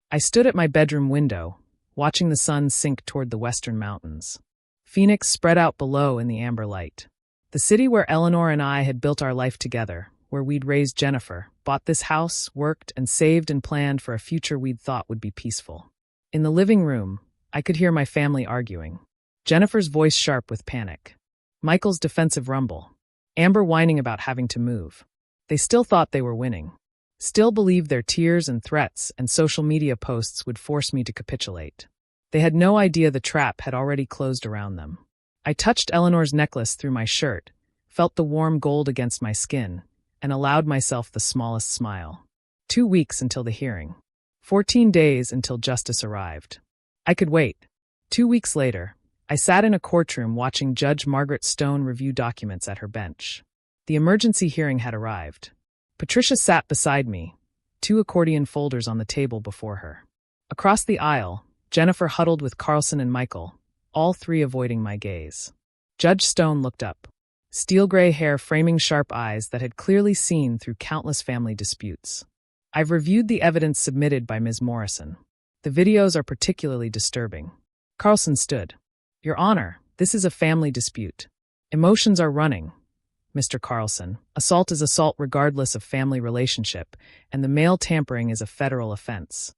I stood at my bedroom window, watching the sun sink toward the western mountains. Phoenix spread out below in the amber light. The city where Eleanor and I had built our life together, where we'd raised Jennifer, bought this house, worked and saved and planned for a future we'd thought would be peaceful. In the living room, I could hear my family arguing. Jennifer's voice sharp with panic. Michael's defensive rumble. Amber whining about having to move. They still thought they were winning. Still believed their tears and threats and social media posts would force me to capitulate. They had no idea the trap had already closed around them. I touched Eleanor's necklace through my shirt, felt the warm gold against my skin, and allowed myself the smallest smile. 2 weeks until the hearing. 14 days until justice arrived. I could wait. 2 weeks later, I sat in a courtroom watching Judge Margaret Stone review documents at her bench. The emergency hearing had arrived. Patricia sat beside me, 2 accordion folders on the table before her. Across the aisle, Jennifer huddled with Carlson and Michael, all 3 avoiding my gaze. Judge Stone looked up. Steel gray hair framing sharp eyes that had clearly seen through countless family disputes. I've reviewed the evidence submitted by Ms. Morrison. The videos are particularly disturbing. Carlson stood. Your Honor, this is a family dispute. Emotions are running. Mr. Carlson, assault is assault regardless of family relationship, and the mail tampering is a federal offense.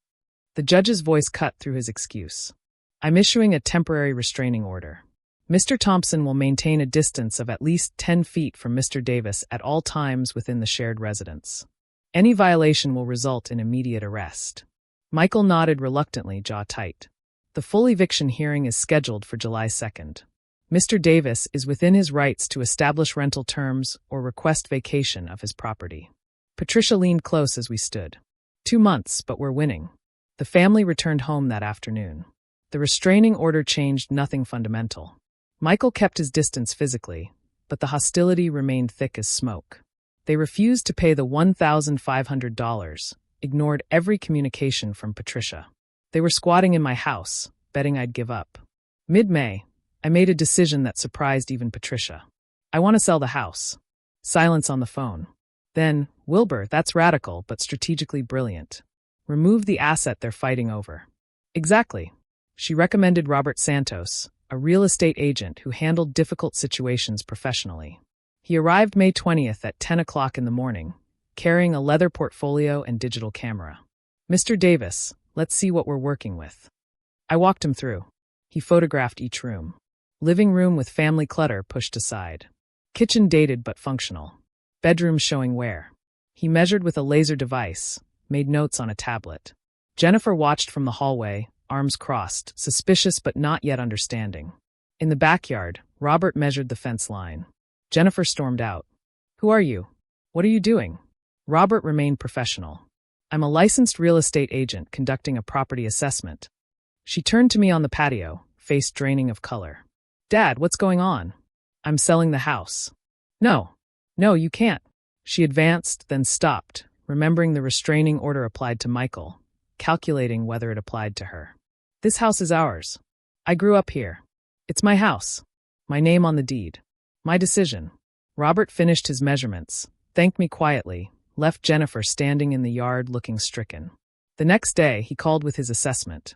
The judge's voice cut through his excuse. I'm issuing a temporary restraining order. Mr. Thompson will maintain a distance of at least 10 feet from Mr. Davis at all times within the shared residence. Any violation will result in immediate arrest. Michael nodded reluctantly, jaw tight. The full eviction hearing is scheduled for July 2nd. Mr. Davis is within his rights to establish rental terms or request vacation of his property. Patricia leaned close as we stood. 2 months, but we're winning. The family returned home that afternoon. The restraining order changed nothing fundamental. Michael kept his distance physically, but the hostility remained thick as smoke. They refused to pay the $1,500, ignored every communication from Patricia. They were squatting in my house, betting I'd give up. Mid-May, I made a decision that surprised even Patricia. I want to sell the house. Silence on the phone. Then, Wilbur, that's radical but strategically brilliant. Remove the asset they're fighting over. Exactly. She recommended Robert Santos, a real estate agent who handled difficult situations professionally. He arrived May 20th at 10 o'clock in the morning, carrying a leather portfolio and digital camera. Mr. Davis, let's see what we're working with. I walked him through. He photographed each room. Living room with family clutter pushed aside. Kitchen dated but functional. Bedrooms showing wear. He measured with a laser device, made notes on a tablet. Jennifer watched from the hallway, arms crossed, suspicious but not yet understanding. In the backyard, Robert measured the fence line. Jennifer stormed out. Who are you? What are you doing? Robert remained professional. I'm a licensed real estate agent conducting a property assessment. She turned to me on the patio, face draining of color. Dad, what's going on? I'm selling the house. No, you can't. She advanced, then stopped, remembering the restraining order applied to Michael, calculating whether it applied to her. This house is ours. I grew up here. It's my house. My name on the deed. My decision. Robert finished his measurements, thanked me quietly, left Jennifer standing in the yard looking stricken. The next day, he called with his assessment.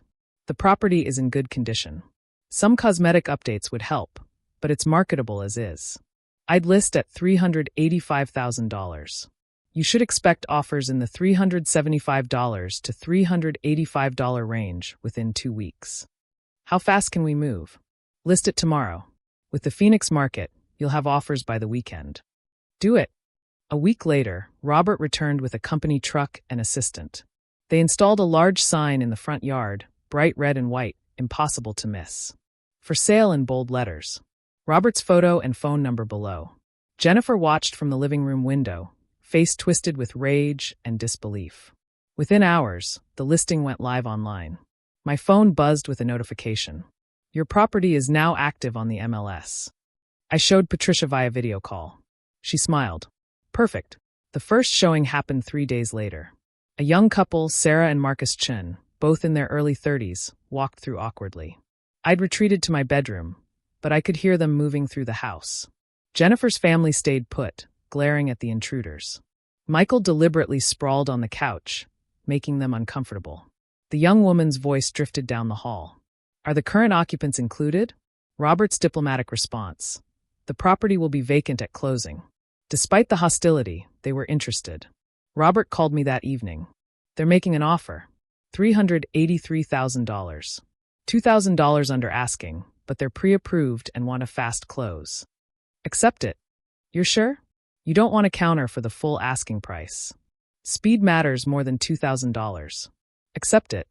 The property is in good condition. Some cosmetic updates would help, but it's marketable as is. I'd list at $385,000. You should expect offers in the $375 to $385 range within 2 weeks. How fast can we move? List it tomorrow. With the Phoenix market, you'll have offers by the weekend. Do it. A week later, Robert returned with a company truck and assistant. They installed a large sign in the front yard, bright red and white, impossible to miss. For sale in bold letters. Robert's photo and phone number below. Jennifer watched from the living room window, face twisted with rage and disbelief. Within hours, the listing went live online. My phone buzzed with a notification. Your property is now active on the MLS. I showed Patricia via video call. She smiled. Perfect. The first showing happened 3 days later. A young couple, Sarah and Marcus Chin, both in their early 30s, walked through awkwardly. I'd retreated to my bedroom, but I could hear them moving through the house. Jennifer's family stayed put, glaring at the intruders. Michael deliberately sprawled on the couch, making them uncomfortable. The young woman's voice drifted down the hall. Are the current occupants included? Robert's diplomatic response. The property will be vacant at closing. Despite the hostility, they were interested. Robert called me that evening. They're making an offer. $383,000. $2,000 under asking, but they're pre-approved and want a fast close. Accept it. You're sure? You don't want to counter for the full asking price. Speed matters more than $2,000. Accept it.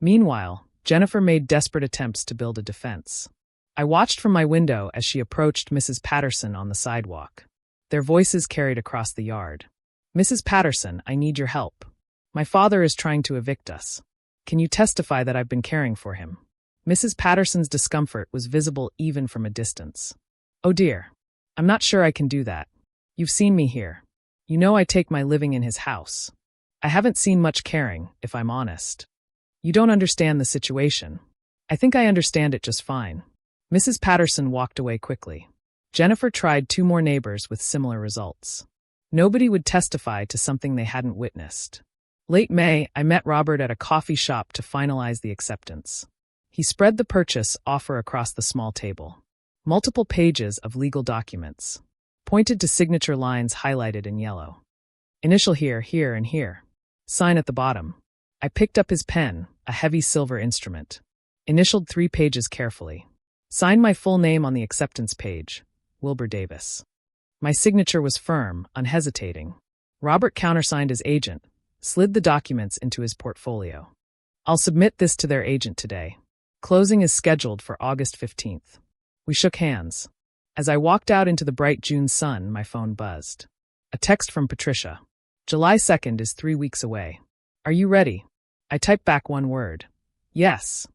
Meanwhile, Jennifer made desperate attempts to build a defense. I watched from my window as she approached Mrs. Patterson on the sidewalk. Their voices carried across the yard. Mrs. Patterson, I need your help. My father is trying to evict us. Can you testify that I've been caring for him? Mrs. Patterson's discomfort was visible even from a distance. Oh dear. I'm not sure I can do that. You've seen me here. You know I take my living in his house. I haven't seen much caring, if I'm honest. You don't understand the situation. I think I understand it just fine. Mrs. Patterson walked away quickly. Jennifer tried 2 more neighbors with similar results. Nobody would testify to something they hadn't witnessed. Late May, I met Robert at a coffee shop to finalize the acceptance. He spread the purchase offer across the small table. Multiple pages of legal documents. Pointed to signature lines highlighted in yellow. Initial here, here, and here. Sign at the bottom. I picked up his pen, a heavy silver instrument. Initialed 3 pages carefully. Signed my full name on the acceptance page, Wilbur Davis. My signature was firm, unhesitating. Robert countersigned as agent, slid the documents into his portfolio. I'll submit this to their agent today. Closing is scheduled for August 15th. We shook hands. As I walked out into the bright June sun, my phone buzzed. A text from Patricia. July 2nd is 3 weeks away. Are you ready? I typed back one word. Yes.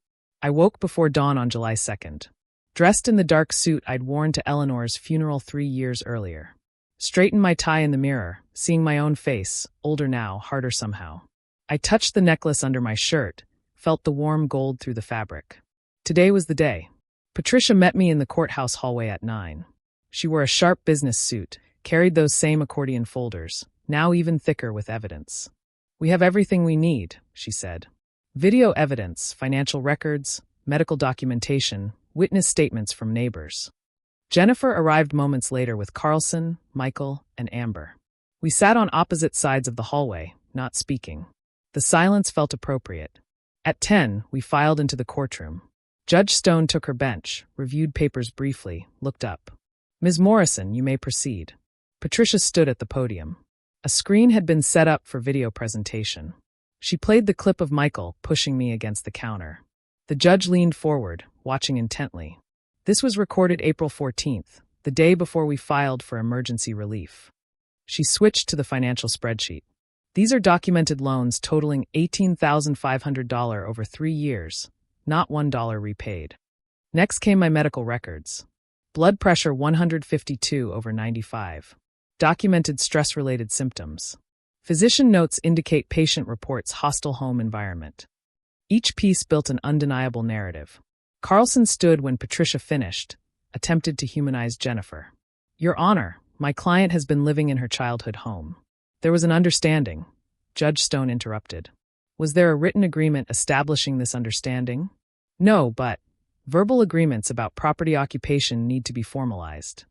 I woke before dawn on July 2nd. Dressed in the dark suit I'd worn to Eleanor's funeral 3 years earlier. Straightened my tie in the mirror, seeing my own face, older now, harder somehow. I touched the necklace under my shirt, felt the warm gold through the fabric. Today was the day. Patricia met me in the courthouse hallway at 9. She wore a sharp business suit, carried those same accordion folders, now even thicker with evidence. We have everything we need, she said. Video evidence, financial records, medical documentation, witness statements from neighbors. Jennifer arrived moments later with Carlson, Michael, and Amber. We sat on opposite sides of the hallway, not speaking. The silence felt appropriate. At 10, we filed into the courtroom. Judge Stone took her bench, reviewed papers briefly, looked up. Ms. Morrison, you may proceed. Patricia stood at the podium. A screen had been set up for video presentation. She played the clip of Michael pushing me against the counter. The judge leaned forward, watching intently. This was recorded April 14th, the day before we filed for emergency relief. She switched to the financial spreadsheet. These are documented loans totaling $18,500 over 3 years, not $1 repaid. Next came my medical records. Blood pressure 152/95. Documented stress-related symptoms. Physician notes indicate patient reports hostile home environment. Each piece built an undeniable narrative. Carlson stood when Patricia finished, attempted to humanize Jennifer. Your Honor, my client has been living in her childhood home. There was an understanding. Judge Stone interrupted. Was there a written agreement establishing this understanding? No, but verbal agreements about property occupation need to be formalized.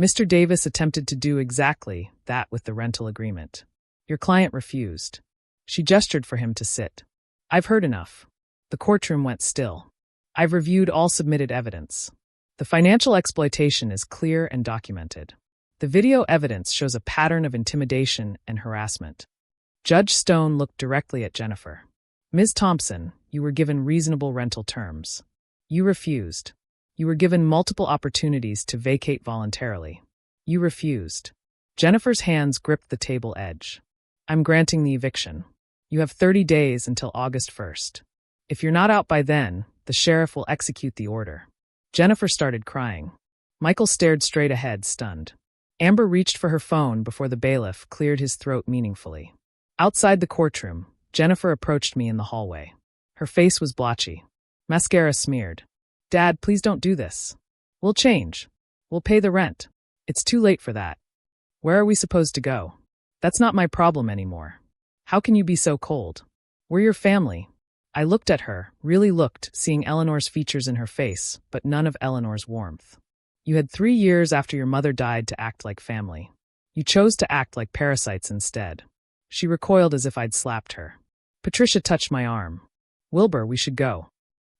Mr. Davis attempted to do exactly that with the rental agreement. Your client refused. She gestured for him to sit. I've heard enough. The courtroom went still. I've reviewed all submitted evidence. The financial exploitation is clear and documented. The video evidence shows a pattern of intimidation and harassment. Judge Stone looked directly at Jennifer. Ms. Thompson, you were given reasonable rental terms. You refused. You were given multiple opportunities to vacate voluntarily. You refused. Jennifer's hands gripped the table edge. I'm granting the eviction. You have 30 days until August 1st. If you're not out by then, the sheriff will execute the order. Jennifer started crying. Michael stared straight ahead, stunned. Amber reached for her phone before the bailiff cleared his throat meaningfully. Outside the courtroom, Jennifer approached me in the hallway. Her face was blotchy. Mascara smeared. Dad, please don't do this. We'll change. We'll pay the rent. It's too late for that. Where are we supposed to go? That's not my problem anymore. How can you be so cold? We're your family. I looked at her, really looked, seeing Eleanor's features in her face, but none of Eleanor's warmth. You had 3 years after your mother died to act like family. You chose to act like parasites instead. She recoiled as if I'd slapped her. Patricia touched my arm. Wilbur, we should go.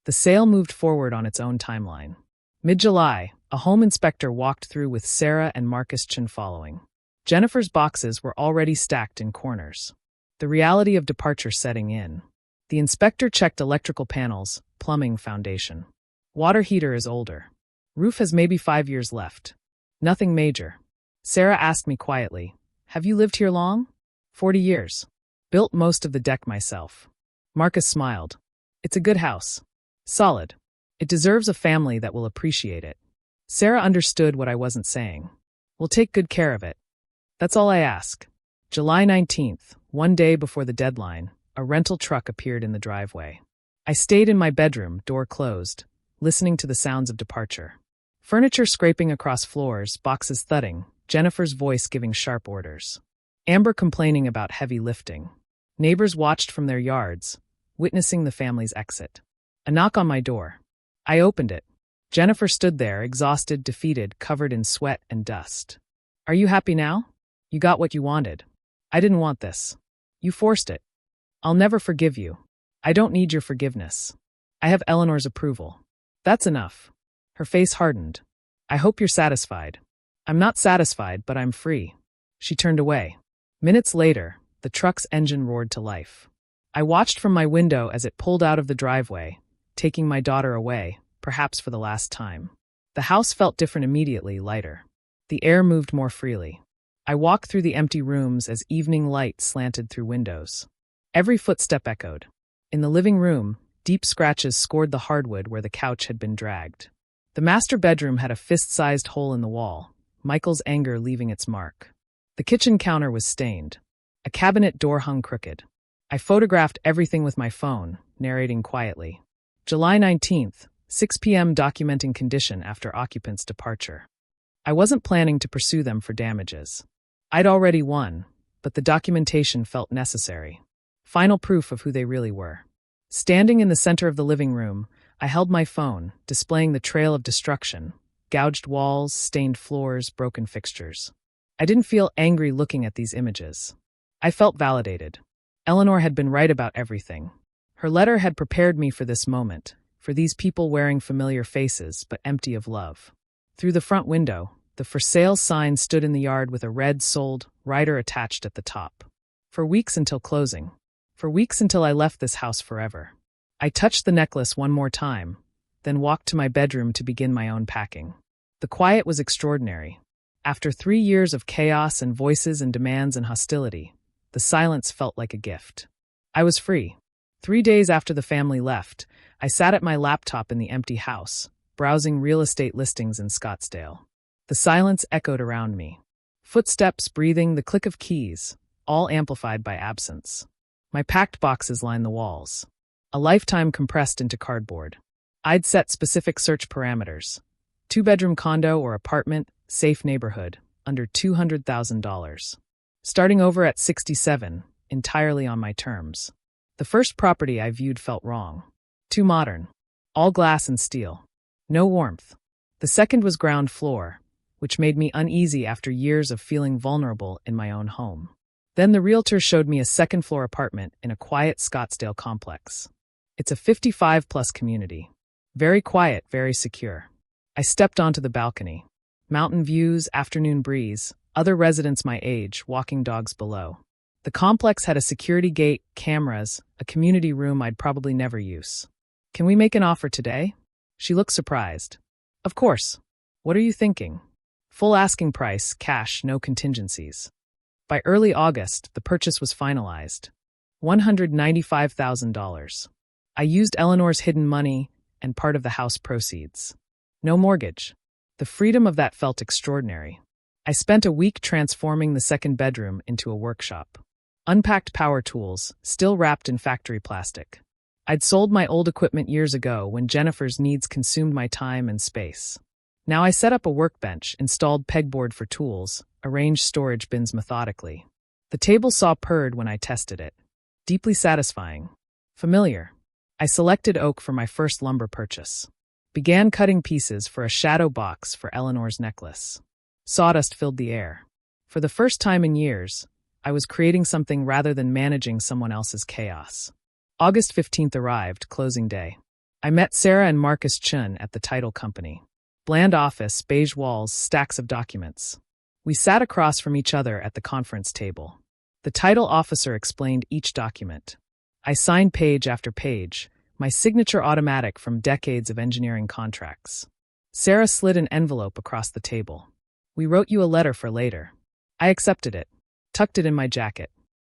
The sale moved forward on its own timeline. Mid-July, a home inspector walked through with Sarah and Marcus Chin following. Jennifer's boxes were already stacked in corners. The reality of departure setting in. The inspector checked electrical panels, plumbing foundation. Water heater is older. Roof has maybe 5 years left. Nothing major. Sarah asked me quietly, have you lived here long? 40 years. Built most of the deck myself. Marcus smiled. It's a good house. Solid. It deserves a family that will appreciate it. Sarah understood what I wasn't saying. We'll take good care of it. That's all I ask. July 19th, one day before the deadline, a rental truck appeared in the driveway. I stayed in my bedroom, door closed, listening to the sounds of departure. Furniture scraping across floors, boxes thudding, Jennifer's voice giving sharp orders. Amber complaining about heavy lifting. Neighbors watched from their yards, witnessing the family's exit. A knock on my door. I opened it. Jennifer stood there, exhausted, defeated, covered in sweat and dust. Are you happy now? You got what you wanted. I didn't want this. You forced it. I'll never forgive you. I don't need your forgiveness. I have Eleanor's approval. That's enough. Her face hardened. I hope you're satisfied. I'm not satisfied, but I'm free. She turned away. Minutes later, the truck's engine roared to life. I watched from my window as it pulled out of the driveway, taking my daughter away, perhaps for the last time. The house felt different immediately, lighter. The air moved more freely. I walked through the empty rooms as evening light slanted through windows. Every footstep echoed. In the living room, deep scratches scored the hardwood where the couch had been dragged. The master bedroom had a fist-sized hole in the wall, Michael's anger leaving its mark. The kitchen counter was stained. A cabinet door hung crooked. I photographed everything with my phone, narrating quietly. July 19th, 6 p.m. documenting condition after occupant's departure. I wasn't planning to pursue them for damages. I'd already won, but the documentation felt necessary. Final proof of who they really were. Standing in the center of the living room, I held my phone, displaying the trail of destruction, gouged walls, stained floors, broken fixtures. I didn't feel angry looking at these images. I felt validated. Eleanor had been right about everything. Her letter had prepared me for this moment, for these people wearing familiar faces but empty of love. Through the front window, the for sale sign stood in the yard with a red sold rider attached at the top. For weeks until closing. For weeks until I left this house forever. I touched the necklace one more time, then walked to my bedroom to begin my own packing. The quiet was extraordinary. After 3 years of chaos and voices and demands and hostility, the silence felt like a gift. I was free. 3 days after the family left, I sat at my laptop in the empty house, browsing real estate listings in Scottsdale. The silence echoed around me. Footsteps, breathing, the click of keys, all amplified by absence. My packed boxes lined the walls. A lifetime compressed into cardboard. I'd set specific search parameters. 2-bedroom condo or apartment, safe neighborhood, under $200,000. Starting over at 67, entirely on my terms. The first property I viewed felt wrong. Too modern. all glass and steel. No warmth. The second was ground floor, which made me uneasy after years of feeling vulnerable in my own home. Then the realtor showed me a second-floor apartment in a quiet Scottsdale complex. It's a 55-plus community. Very quiet, very secure. I stepped onto the balcony. Mountain views, afternoon breeze, other residents my age, walking dogs below. The complex had a security gate, cameras, a community room I'd probably never use. Can we make an offer today? She looked surprised. Of course. What are you thinking? Full asking price, cash, no contingencies. By early August, the purchase was finalized. $195,000. I used Eleanor's hidden money and part of the house proceeds. No mortgage. The freedom of that felt extraordinary. I spent a week transforming the second bedroom into a workshop. Unpacked power tools, still wrapped in factory plastic. I'd sold my old equipment years ago when Jennifer's needs consumed my time and space. Now I set up a workbench, installed pegboard for tools, arranged storage bins methodically. The table saw purred when I tested it. Deeply satisfying. Familiar. I selected oak for my first lumber purchase. Began cutting pieces for a shadow box for Eleanor's necklace. Sawdust filled the air. For the first time in years, I was creating something rather than managing someone else's chaos. August 15th arrived, closing day. I met Sarah and Marcus Chun at the title company. Bland office, beige walls, stacks of documents. We sat across from each other at the conference table. The title officer explained each document. I signed page after page, my signature automatic from decades of engineering contracts. Sarah slid an envelope across the table. We wrote you a letter for later. I accepted it, tucked it in my jacket.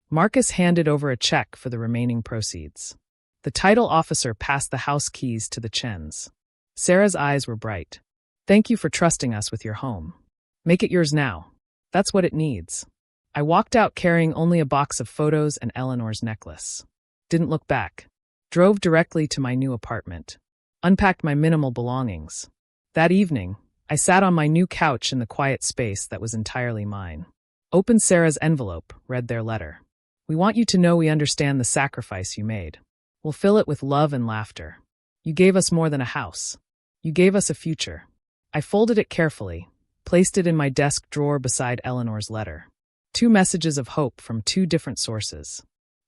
Marcus handed over a check for the remaining proceeds. The title officer passed the house keys to the Chens. Sarah's eyes were bright. Thank you for trusting us with your home. Make it yours now. That's what it needs. I walked out carrying only a box of photos and Eleanor's necklace. Didn't look back. Drove directly to my new apartment. Unpacked my minimal belongings. That evening, I sat on my new couch in the quiet space that was entirely mine. Opened Sarah's envelope, read their letter. We want you to know we understand the sacrifice you made. We'll fill it with love and laughter. You gave us more than a house. You gave us a future. I folded it carefully, placed it in my desk drawer beside Eleanor's letter. 2 messages of hope from 2 different sources.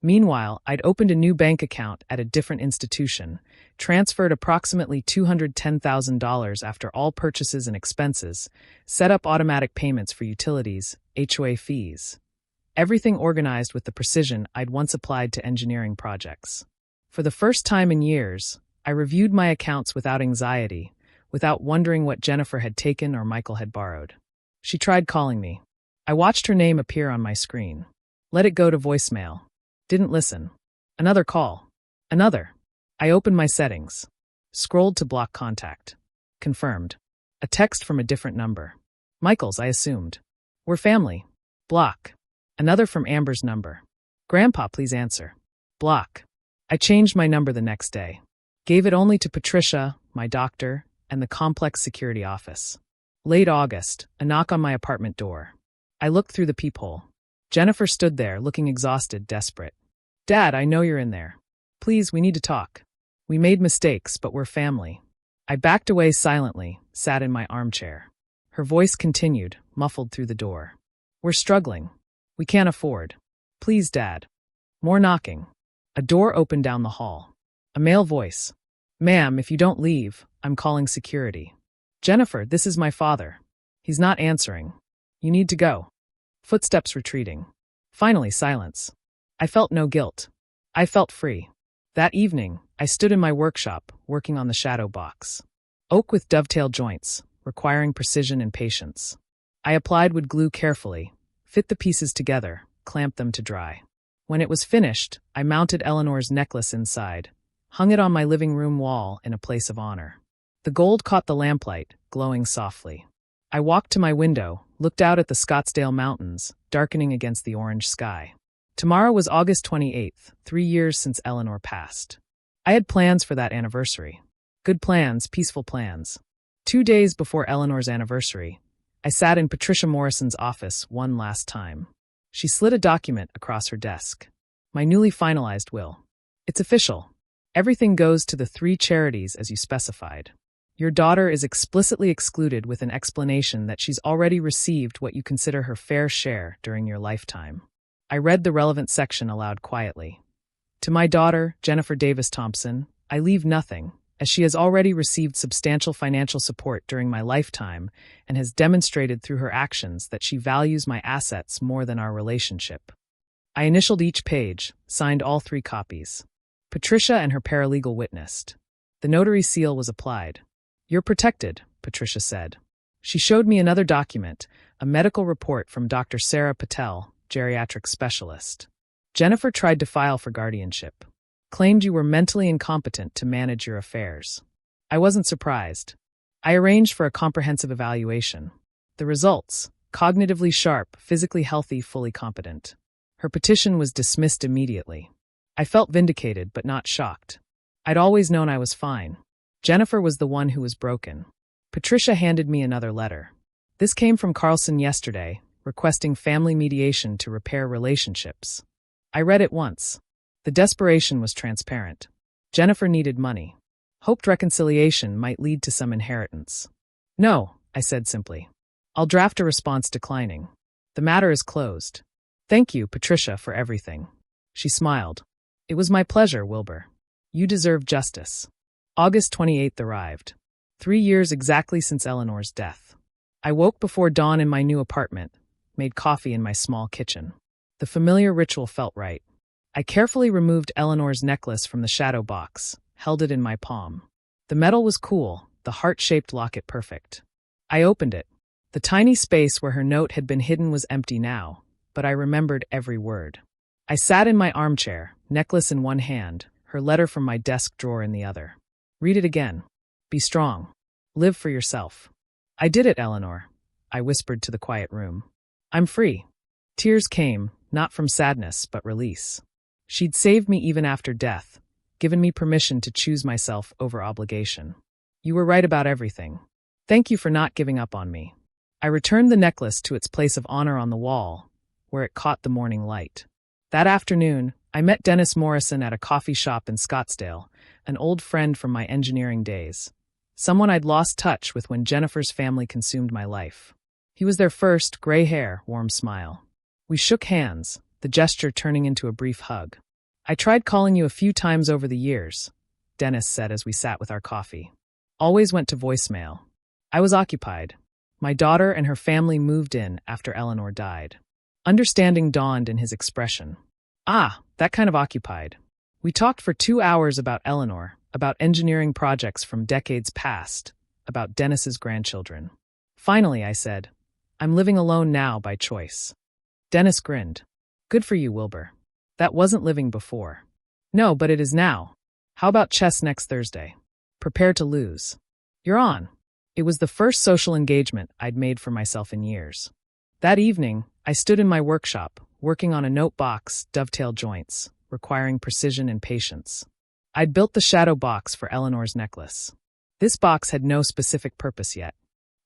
Meanwhile, I'd opened a new bank account at a different institution, transferred approximately $210,000 after all purchases and expenses, set up automatic payments for utilities, HOA fees. Everything organized with the precision I'd once applied to engineering projects. For the first time in years, I reviewed my accounts without anxiety, without wondering what Jennifer had taken or Michael had borrowed. She tried calling me. I watched her name appear on my screen. Let it go to voicemail. Didn't listen. Another call. Another. I opened my settings. Scrolled to block contact. Confirmed. A text from a different number. Michael's, I assumed. We're family. Block. Another from Amber's number. Grandpa, please answer. Block. I changed my number the next day. Gave it only to Patricia, my doctor, and the complex security office. Late August, a knock on my apartment door. I looked through the peephole. Jennifer stood there, looking exhausted, desperate. Dad, I know you're in there. Please, we need to talk. We made mistakes, but we're family. I backed away silently, sat in my armchair. Her voice continued, muffled through the door. We're struggling. We can't afford. Please, Dad. More knocking. A door opened down the hall. A male voice. Ma'am, if you don't leave, I'm calling security. Jennifer, this is my father. He's not answering. You need to go. Footsteps retreating. Finally, silence. I felt no guilt. I felt free. That evening, I stood in my workshop, working on the shadow box. Oak with dovetail joints, requiring precision and patience. I applied wood glue carefully, fit the pieces together, clamped them to dry. When it was finished, I mounted Eleanor's necklace inside, hung it on my living room wall in a place of honor. The gold caught the lamplight, glowing softly. I walked to my window, looked out at the Scottsdale Mountains, darkening against the orange sky. Tomorrow was August 28th, 3 years since Eleanor passed. I had plans for that anniversary. Good plans, peaceful plans. 2 days before Eleanor's anniversary, I sat in Patricia Morrison's office one last time. She slid a document across her desk. My newly finalized will. It's official. Everything goes to the 3 charities as you specified. Your daughter is explicitly excluded with an explanation that she's already received what you consider her fair share during your lifetime. I read the relevant section aloud quietly. To my daughter, Jennifer Davis Thompson, I leave nothing, as she has already received substantial financial support during my lifetime and has demonstrated through her actions that she values my assets more than our relationship. I initialed each page, signed all 3 copies. Patricia and her paralegal witnessed. The notary seal was applied. You're protected, Patricia said. She showed me another document, a medical report from Dr. Sarah Patel, geriatric specialist. Jennifer tried to file for guardianship. Claimed you were mentally incompetent to manage your affairs. I wasn't surprised. I arranged for a comprehensive evaluation. The results: cognitively sharp, physically healthy, fully competent. Her petition was dismissed immediately. I felt vindicated but not shocked. I'd always known I was fine. Jennifer was the one who was broken. Patricia handed me another letter. This came from Carlson yesterday, requesting family mediation to repair relationships. I read it once. The desperation was transparent. Jennifer needed money. Hoped reconciliation might lead to some inheritance. No, I said simply. I'll draft a response declining. The matter is closed. Thank you, Patricia, for everything. She smiled. It was my pleasure, Wilbur. You deserve justice. August 28th arrived. 3 years exactly since Eleanor's death. I woke before dawn in my new apartment, made coffee in my small kitchen. The familiar ritual felt right. I carefully removed Eleanor's necklace from the shadow box, held it in my palm. The metal was cool, the heart-shaped locket perfect. I opened it. The tiny space where her note had been hidden was empty now, but I remembered every word. I sat in my armchair, necklace in one hand, her letter from my desk drawer in the other. Read it again. Be strong. Live for yourself. I did it, Eleanor, I whispered to the quiet room. I'm free. Tears came, not from sadness, but release. She'd saved me even after death, given me permission to choose myself over obligation. You were right about everything. Thank you for not giving up on me. I returned the necklace to its place of honor on the wall, where it caught the morning light. That afternoon, I met Dennis Morrison at a coffee shop in Scottsdale, an old friend from my engineering days. Someone I'd lost touch with when Jennifer's family consumed my life. He was their first, gray hair, warm smile. We shook hands, the gesture turning into a brief hug. I tried calling you a few times over the years, Dennis said as we sat with our coffee. Always went to voicemail. I was occupied. My daughter and her family moved in after Eleanor died. Understanding dawned in his expression. Ah, that kind of occupied. We talked for 2 hours about Eleanor, about engineering projects from decades past, about Dennis's grandchildren. Finally, I said, I'm living alone now by choice. Dennis grinned. Good for you, Wilbur. That wasn't living before. No, but it is now. How about chess next Thursday? Prepare to lose. You're on. It was the first social engagement I'd made for myself in years. That evening, I stood in my workshop, working on a note box, dovetail joints, requiring precision and patience. I'd built the shadow box for Eleanor's necklace. This box had no specific purpose yet.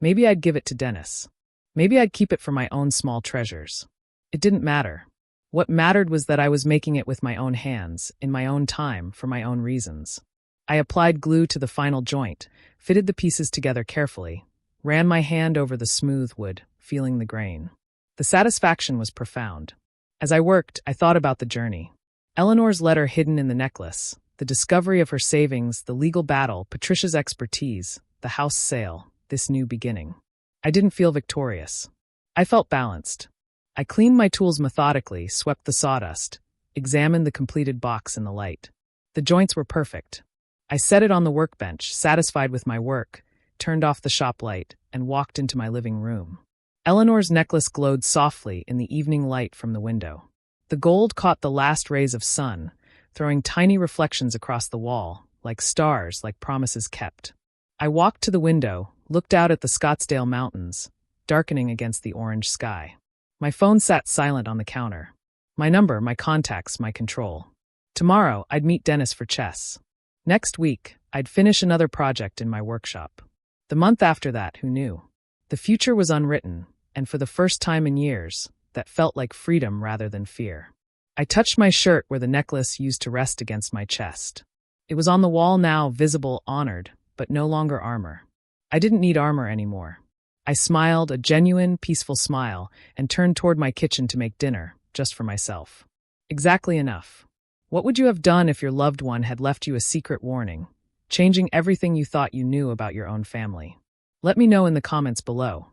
Maybe I'd give it to Dennis. Maybe I'd keep it for my own small treasures. It didn't matter. What mattered was that I was making it with my own hands, in my own time, for my own reasons. I applied glue to the final joint, fitted the pieces together carefully, ran my hand over the smooth wood, feeling the grain. The satisfaction was profound. As I worked, I thought about the journey. Eleanor's letter hidden in the necklace, the discovery of her savings, the legal battle, Patricia's expertise, the house sale, this new beginning. I didn't feel victorious. I felt balanced. I cleaned my tools methodically, swept the sawdust, examined the completed box in the light. The joints were perfect. I set it on the workbench, satisfied with my work, turned off the shop light, and walked into my living room. Eleanor's necklace glowed softly in the evening light from the window. The gold caught the last rays of sun, throwing tiny reflections across the wall, like stars, like promises kept. I walked to the window, looked out at the Scottsdale Mountains, darkening against the orange sky. My phone sat silent on the counter. My number, my contacts, my control. Tomorrow, I'd meet Dennis for chess. Next week, I'd finish another project in my workshop. The month after that, who knew? The future was unwritten, and for the first time in years, that felt like freedom rather than fear. I touched my shirt where the necklace used to rest against my chest. It was on the wall now, visible, honored, but no longer armor. I didn't need armor anymore. I smiled, a genuine, peaceful smile, and turned toward my kitchen to make dinner, just for myself. Exactly enough. What would you have done if your loved one had left you a secret warning, changing everything you thought you knew about your own family? Let me know in the comments below.